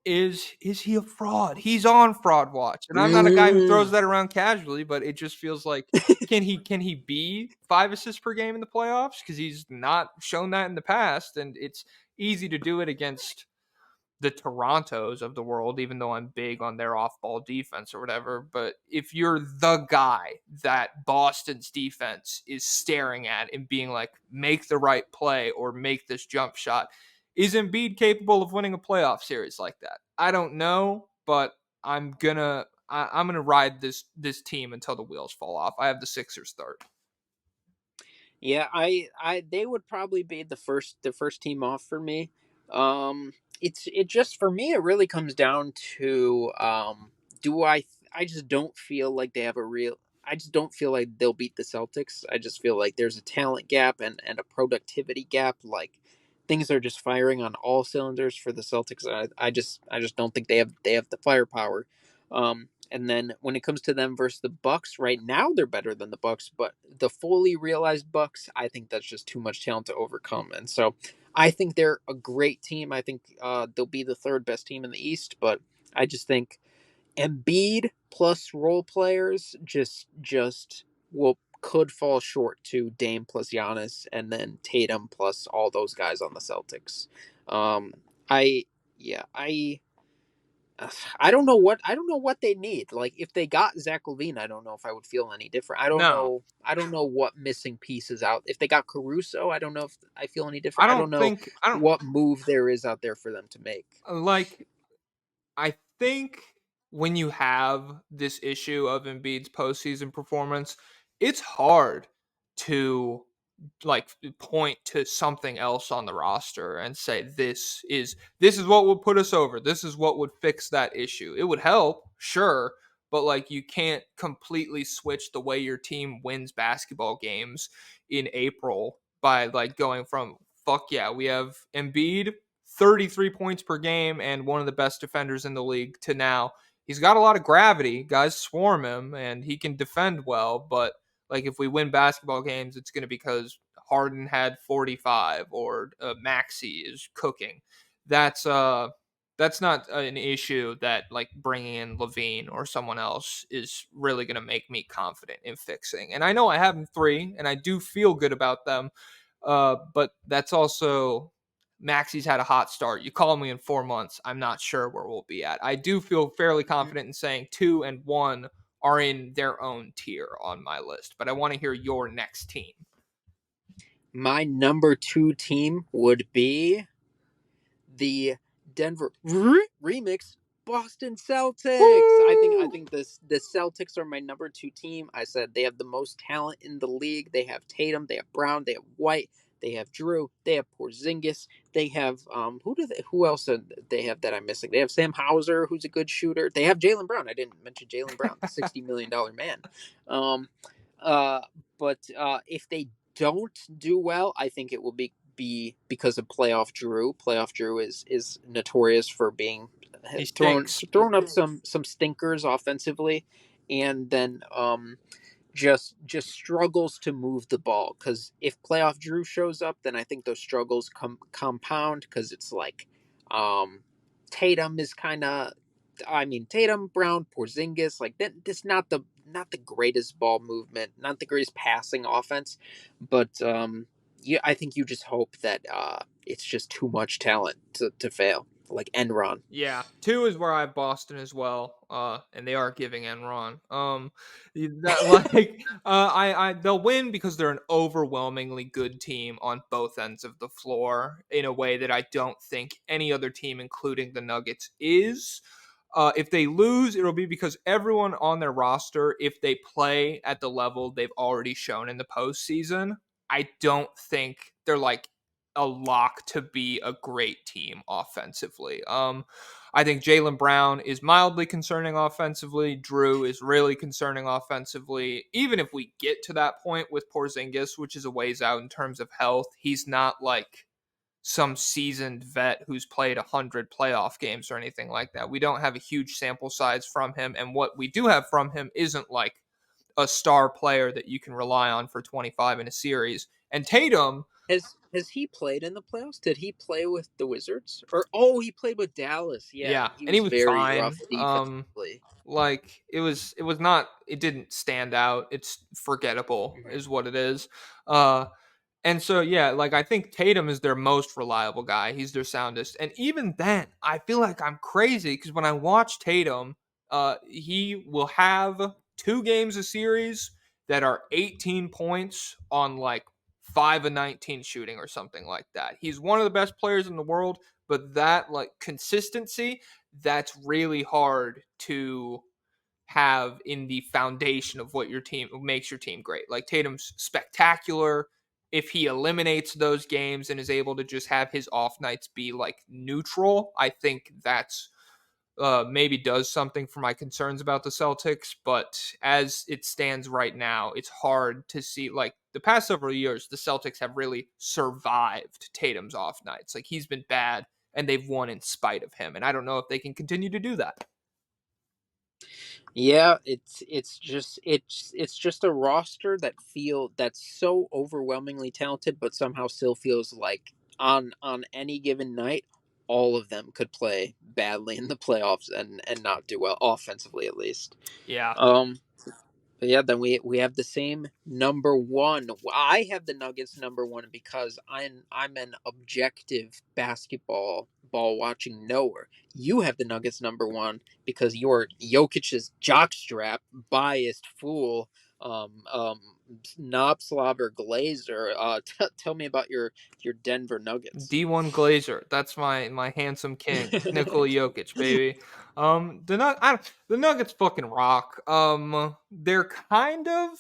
is he a fraud? He's on fraud watch, and I'm not a guy who throws Mm. that around casually, but it just feels like can he be 5 assists per game in the playoffs? Because he's not shown that in the past, and it's easy to do it against the Torontos of the world, even though I'm big on their off ball defense or whatever. But if you're the guy that Boston's defense is staring at and being like, make the right play or make this jump shot, is Embiid capable of winning a playoff series like that? I don't know, but I'm gonna ride this team until the wheels fall off. I have the Sixers third. Yeah, they would probably be the first team off for me. It just for me it really comes down to do I just don't feel like they have a real. I just don't feel like they'll beat the Celtics. I just feel like there's a talent gap and a productivity gap. Like things are just firing on all cylinders for the Celtics. I just don't think they have the firepower. And then when it comes to them versus the Bucks, right now they're better than the Bucks, but the fully realized Bucks, I think that's just too much talent to overcome. And so I think they're a great team. I think they'll be the third best team in the East, but I just think Embiid plus role players just will could fall short to Dame plus Giannis, and then Tatum plus all those guys on the Celtics. I yeah I don't know what they need. Like if they got Zach LaVine, I don't know if I would feel any different. I don't No, know. I don't know what missing pieces out. If they got Caruso, I don't know if I feel any I different. I don't don't know think I don't what move there is out there for them to make. like I think when you have this issue of Embiid's postseason performance, it's hard to like point to something else on the roster and say this is what would put us over. This is what would fix that issue. It would help, sure, but like you can't completely switch the way your team wins basketball games in April by like going from fuck yeah, we have Embiid 33 points per game and one of the best defenders in the league to now he's got a lot of gravity. Guys swarm him and he can defend well, but like if we win basketball games, it's going to be because Harden had 45 or Maxi is cooking. That's uh that's not an issue that like bringing in Levine or someone else is really going to make me confident in fixing. And I know I have them three, and I do feel good about them. But that's also Maxi's had a hot start. You call me in 4 months, I'm not sure where we'll be at. I do feel fairly confident in saying 2 and 1 are in their own tier on my list, but I want to hear your next team. My number two team would be the Denver remix Boston Celtics. I Woo! think the Celtics are my number two team. I said they have the most talent in the league. They have Tatum, they have Brown, they have White, They have Drew. They have Porzingis. They have who else do they have that I'm missing? They have Sam Hauser, who's a good shooter. They have Jalen Brown. I didn't mention Jalen Brown, the $60 million man. Um, uh, but if they don't do well, I think it will be because of playoff Drew. Playoff Drew is notorious for being He thrown stinks. thrown up some stinkers offensively, and then just struggles to move the ball. Because if playoff Drew shows up, then I think those struggles compound. Because it's like Tatum is kind of, I mean, Tatum, Brown, Porzingis, like that. This not the greatest ball movement, not the greatest passing offense, but yeah, I think you just hope that it's just too much talent to fail, like Enron. Yeah, 2 is where I have Boston as well, and they are giving Enron. That like, I they'll win because they're an overwhelmingly good team on both ends of the floor in a way that I don't think any other team, including the Nuggets, is. If they lose, it'll be because everyone on their roster, if they play at the level they've already shown in the postseason, I don't think they're like a lock to be a great team offensively. I think Jalen Brown is mildly concerning offensively. Drew is really concerning offensively. Even if we get to that point with Porzingis, which is a ways out in terms of health, he's not like some seasoned vet who's played 100 playoff games or anything like that. We don't have a huge sample size from him, and what we do have from him isn't like a star player that you can rely on for 25 in a series. And Tatum, Has he played in the playoffs? Did he play with the Wizards? Or oh, he played with Dallas. Yeah, yeah, and he and he was was very rough fine. defensively. Like it was not, it didn't stand out. It's forgettable Mhm. is what it is. Uh And so, yeah, like I think Tatum is their most reliable guy. He's their soundest. And even then, I feel like I'm crazy because when I watch Tatum, he will have 2 games a series that are 18 points on like 5 of 19 shooting or something like that. He's one of the best players in the world, but that like consistency, that's really hard to have in the foundation of what your team makes your team great. Like Tatum's spectacular. If he eliminates those games and is able to just have his off nights be like neutral, I think that's maybe does something for my concerns about the Celtics. But as it stands right now, it's hard to see. Like the past several years, the Celtics have really survived Tatum's off nights. Like he's been bad and they've won in spite of him. And I don't know if they can continue to do that. Yeah, it's just a roster that's so overwhelmingly talented, but somehow still feels like on any given night, all of them could play badly in the playoffs and not do well offensively at least. Yeah. Um, But yeah, then we have the same number one. I have the Nuggets number one because I'm an objective basketball ball watching knower. You have the Nuggets number one because you're Jokic's jockstrap biased fool, um, um, knob slobber glazer. Tell me about your Denver Nuggets. D1 Glazer. That's my handsome king, Nikola Jokic, baby. The Nuggets fucking rock. They're kind of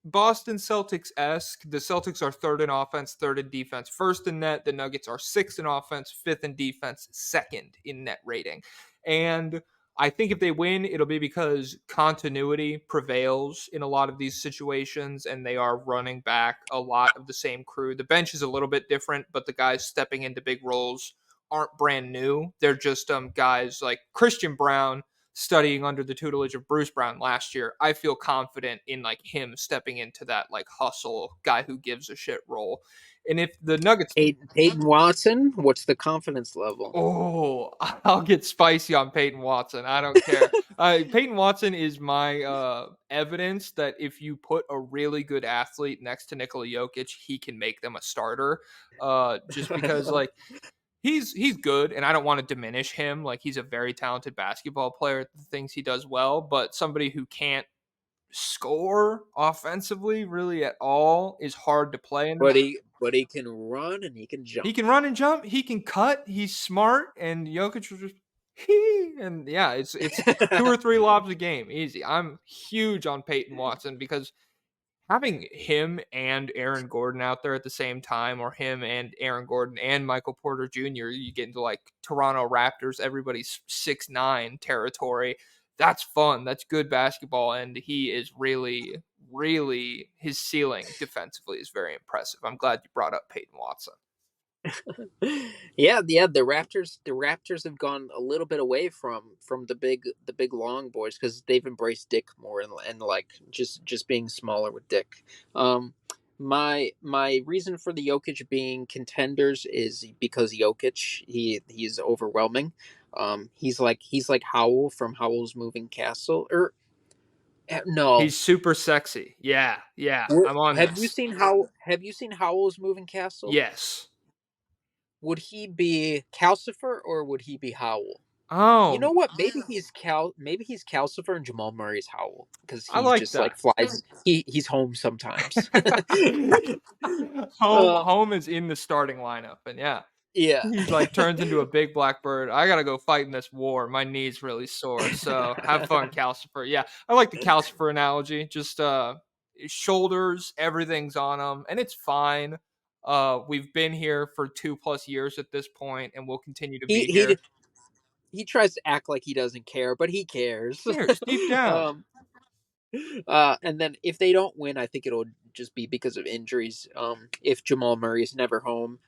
Boston Celtics esque. The Celtics are third in offense, third in defense, first in net. The Nuggets are sixth in offense, fifth in defense, second in net rating. And I think if they win, it'll be because continuity prevails in a lot of these situations and they are running back a lot of the same crew. The bench is a little bit different, but the guys stepping into big roles aren't brand new. They're just guys like Christian Brown studying under the tutelage of Bruce Brown last year. I feel confident in like him stepping into that like hustle guy who gives a shit role. And if the Nuggets Peyton Watson, what's the confidence level? Oh, I'll get spicy on Peyton Watson. I don't care. Peyton Watson is my evidence that if you put a really good athlete next to Nikola Jokic, he can make them a starter. Just because like he's good, and I don't want to diminish him. Like he's a very talented basketball player at the things he does well, but somebody who can't score offensively really at all is hard to play in. But he can run and he can He jump. can run and jump. He can cut. He's smart. And Jokic was just he and yeah, it's 2 or 3 lobs a game, easy. I'm huge on Peyton Watson because having him and Aaron Gordon out there at the same time, or him and Aaron Gordon and Michael Porter Jr., you get into like Toronto Raptors, everybody's 6'9" territory. That's fun. That's good basketball. And he is really, really, his ceiling defensively is very impressive. I'm glad you brought up Peyton Watson. Yeah. The Raptors have gone a little bit away from the big long boys because they've embraced Dick more and like just being smaller with Dick. Um, my reason for the Jokic being contenders is because Jokic he's overwhelming. He's like Howell from Howl's Moving Castle. Or no, He's super sexy. Yeah, yeah. I'm on have you this. seen Howl's Moving Castle? Yes. Would he be Calcifer or would he be Howl? You Oh, know what? Maybe he's Calcifer and Jamal Murray's Howl because I he like just like that. flies. He's home sometimes. home um, home is in the starting lineup, and yeah, yeah. he's like turns into a big black bird. I gotta go fight in this war. My knee's really sore. So have fun, Calcifer. Yeah, I like the Calcifer analogy. Just shoulders, everything's on him, and it's fine. We've been here for 2+ years at this point, and we'll continue to he be he here. he tries to act like he doesn't care, but he cares. Cares deep down. um, and then if they don't win, I think it'll just be because of injuries. If Jamal Murray's never home,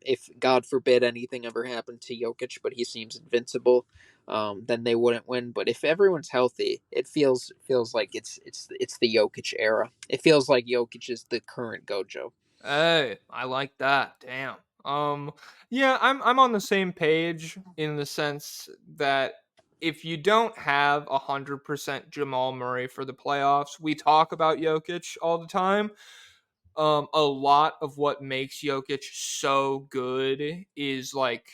if God forbid anything ever happened to Jokic, but he seems invincible, then they wouldn't win. But if everyone's healthy, it feels like it's the Jokic era. It feels like Jokic is the current Gojo. Hey, I like that. Damn. Yeah, I'm on the same page in the sense that if you don't have 100% Jamal Murray for the playoffs, we talk about Jokic all the time. A lot of what makes Jokic so good is like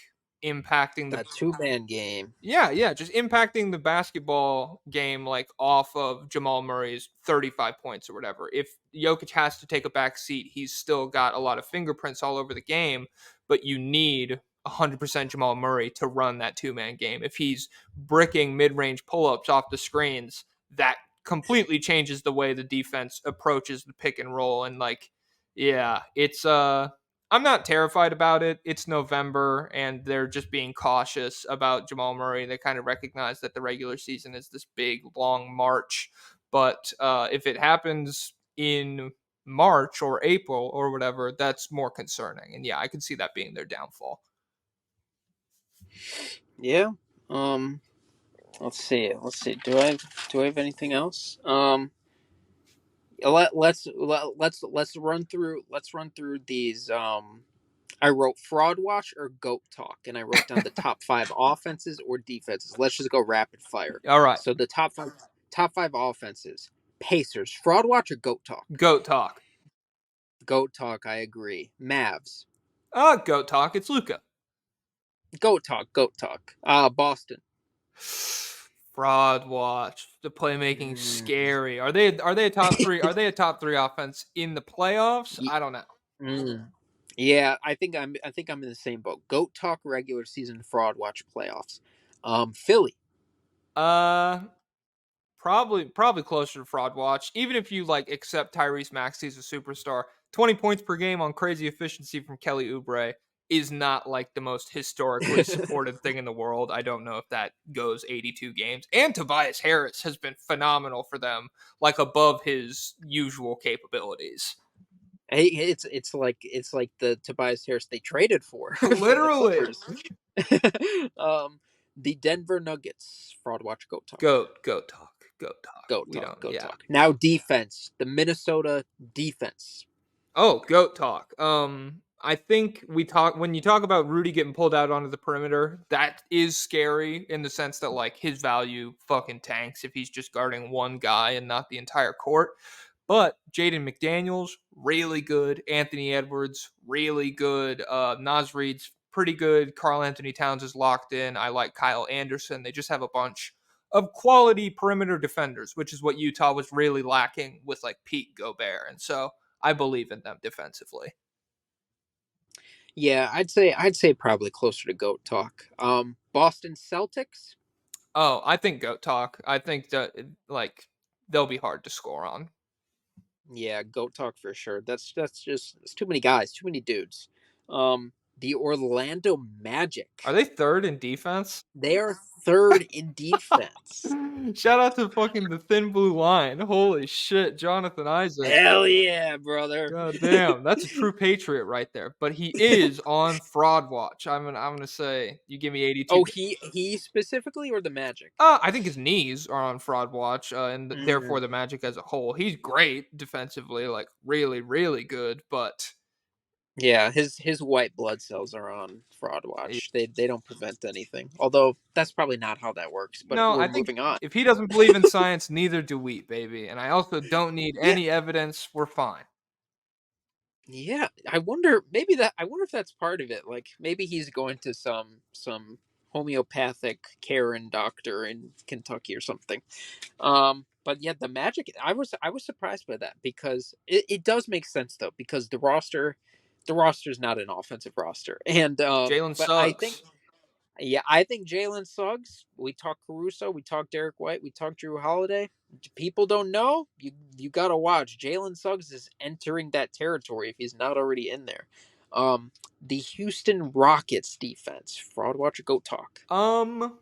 impacting the That two-man game. yeah, yeah, just impacting the basketball game like off of Jamal Murray's 35 points or whatever. If Jokic has to take a back seat, he's still got a lot of fingerprints all over the game, but you need 100% Jamal Murray to run that two-man game. If he's bricking mid-range pull-ups off the screens, that completely changes the way the defense approaches the pick and roll and like yeah, it's I'm not terrified about it. It's November and they're just being cautious about Jamal Murray. They kind of recognize that the regular season is this big, long march. But if it happens in March or April or whatever, that's more concerning. And yeah, I can see that being their downfall. Yeah. Um. Let's see. Let's see. Do I have anything else? Let's run through these. I wrote fraud watch or goat talk, and I wrote down the top five offenses or defenses. Let's just go rapid fire. All right. So the top five offenses: Pacers, fraud watch or goat talk. Goat talk. Goat talk. I agree. Mavs, Goat talk. It's Luca. goat talk. Goat talk. Boston. Fraud watch. The playmaking Mm, scary. Are they a top three? Are they a top three offense in the playoffs? ye- I don't know. mm. Yeah, I think I'm in the same boat. Goat talk regular season, fraud watch playoffs. Philly. Uh, probably closer to fraud watch. Even if you like accept Tyrese Maxey as a superstar, 20 points per game on crazy efficiency from Kelly Oubre is not like the most historically supported thing in the world. I don't know if that goes 82 games. And Tobias Harris has been phenomenal for them, like above his usual capabilities. Hey, it's like the Tobias Harris they traded for from the Literally. Clippers. um, the Denver Nuggets, fraud watch, goat talk, Goat talk. Goat talk. goat We talk, don't goat yeah. talk. Now defense, the Minnesota defense. Oh, goat talk. I think we talk when you talk about Rudy getting pulled out onto the perimeter, that is scary in the sense that like his value fucking tanks if he's just guarding one guy and not the entire court. But Jaden McDaniels, really good. Anthony Edwards, really good. Nas Reed's pretty good. Carl Anthony Towns is locked in. I like Kyle Anderson. They just have a bunch of quality perimeter defenders, which is what Utah was really lacking with like Pete Gobert. And so I believe in them defensively. Yeah, I'd say probably closer to goat talk. Boston Celtics. Oh, I think goat talk. I think that like they'll be hard to score on. Yeah, goat talk for sure. That's just it's too many guys, too many dudes. The Orlando Are Magic. they third in defense? They are third in defense. Shout out to fucking the thin blue line. Holy shit, Jonathan Isaac. Hell yeah, brother. God damn, that's a true patriot right there. But he is on fraud watch. I'm gonna say you give me 82. Oh, he specifically or the Magic? I think his knees are on fraud watch, and therefore Mm. the Magic as a whole. He's great defensively, like really, really good. But Yeah, his white blood cells are on fraud eh, watch. They don't prevent anything. Although that's probably not how that works, but no, we're I think moving on. if he doesn't believe in science, neither do we, baby. And I also don't need Yeah. any evidence. We're fine. Yeah, I wonder if that's part of it. Like maybe he's going to some homeopathic Karen doctor in Kentucky or something. But yeah, the Magic. I was surprised by that because it does make sense though because the roster's not an offensive roster, and Jalen but I think Suggs. yeah, I think Jalen Suggs. We talk Caruso, we talk Derek White, we talk Drew Holiday. People don't know. You gotta watch. Jalen Suggs is entering that territory if he's not already in there. The Houston Rockets defense. Fraud watcher, go talk. Um,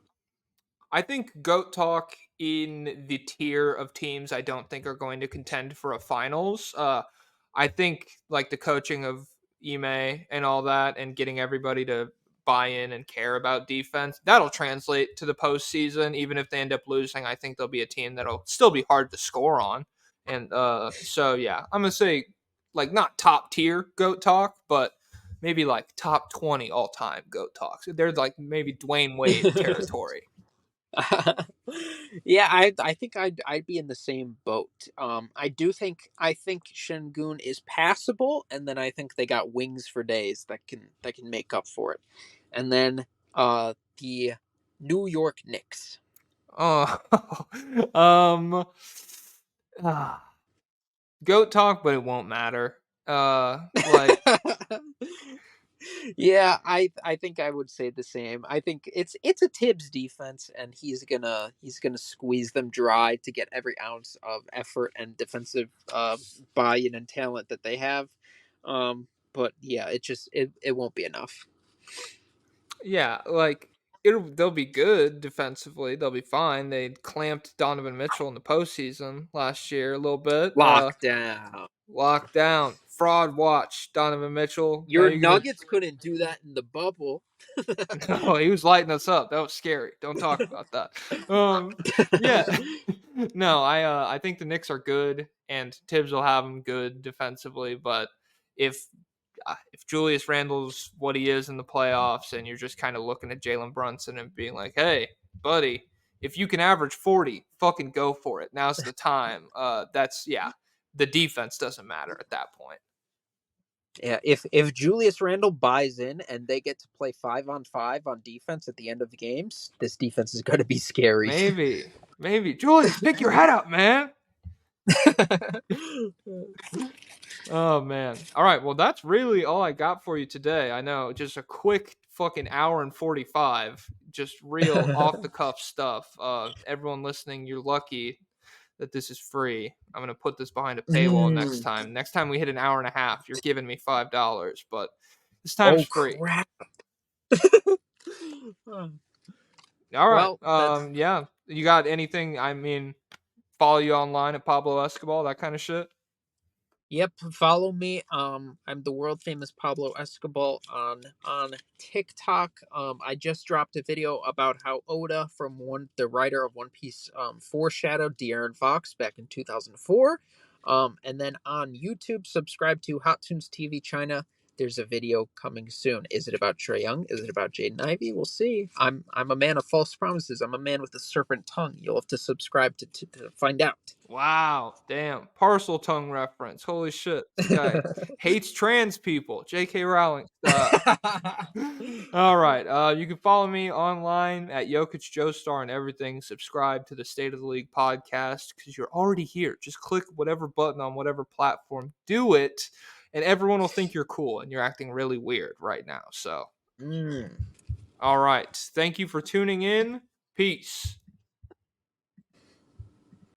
I think GOAT talk in the tier of teams I don't think are going to contend for a finals. I think like the coaching of Ime and all that and getting everybody to buy in and care about defense, that'll translate to the postseason. Even if they end up losing, I think they'll be a team that'll still be hard to score on. And so yeah, I'm gonna say like not top tier GOAT talk, but maybe like top 20 all time GOAT talks. They're like maybe Dwayne Wade territory. Yeah, I think I'd be in the same boat. I think Shengun is passable, and then I think they got wings for days that can make up for it. And then the New York Knicks. Oh, um, ah, goat talk, but it won't matter. Like, Yeah, I think I would say the same. I think it's a Tibbs defense, and he's gonna squeeze them dry to get every ounce of effort and defensive buy-in and talent that they have. But yeah, it won't be enough. yeah, like they'll be good defensively. They'll be fine. They clamped Donovan Mitchell in the postseason last year a little bit. Lockdown. Locked down, fraud watch, Donovan Mitchell. Now Your you're gonna. Nuggets couldn't do that in the bubble. No, he was lighting us up. That was scary. Don't talk about that. Yeah. No, I think the Knicks are good, and Tibbs will have them good defensively. But if if Julius Randle's what he is in the playoffs, and you're just kind of looking at Jalen Brunson and being like, "Hey, buddy, if you can average 40, fucking go for it. Now's the time." That's yeah. The defense doesn't matter at that point. Yeah, if Julius Randle buys in and they get to play 5-on-5 on defense at the end of the games, this defense is going to be scary. Maybe Julius, pick your head up, man. Oh man. All right. Well, that's really all I got for you today. I know, just a quick fucking hour and 45, just real off the cuff stuff. Everyone listening, you're lucky that this is free. I'm gonna put this behind a paywall next Mm. time. Next time we hit an hour and a half, you're giving me $5, but this time's Oh free. crap! All right. Well, that's Yeah. You got anything? I mean, follow you online at Pablo Escoball, that kind of shit. yep. Follow me. I'm the world famous Pablo Escoball on TikTok. I just dropped a video about how Oda from the writer of One Piece foreshadowed De'Aaron Fox back in 2004. And then on YouTube, subscribe to Hot Tunes TV China. There's a video coming soon. Is it about Trey Young? Is it about Jaden Ivey? We'll see. I'm a man of false promises. I'm a man with a serpent tongue. You'll have to subscribe to find out. Wow, damn. Parcel tongue reference. Holy shit. This guy hates trans people. J.K. Rowling. All right. You can follow me online at JokicJoestar and everything. Subscribe to the State of the League podcast because you're already here. Just click whatever button on whatever platform. Do it, and everyone will think you're cool and you're acting really weird right now. So, Mm. all right. Thank you for tuning in. Peace.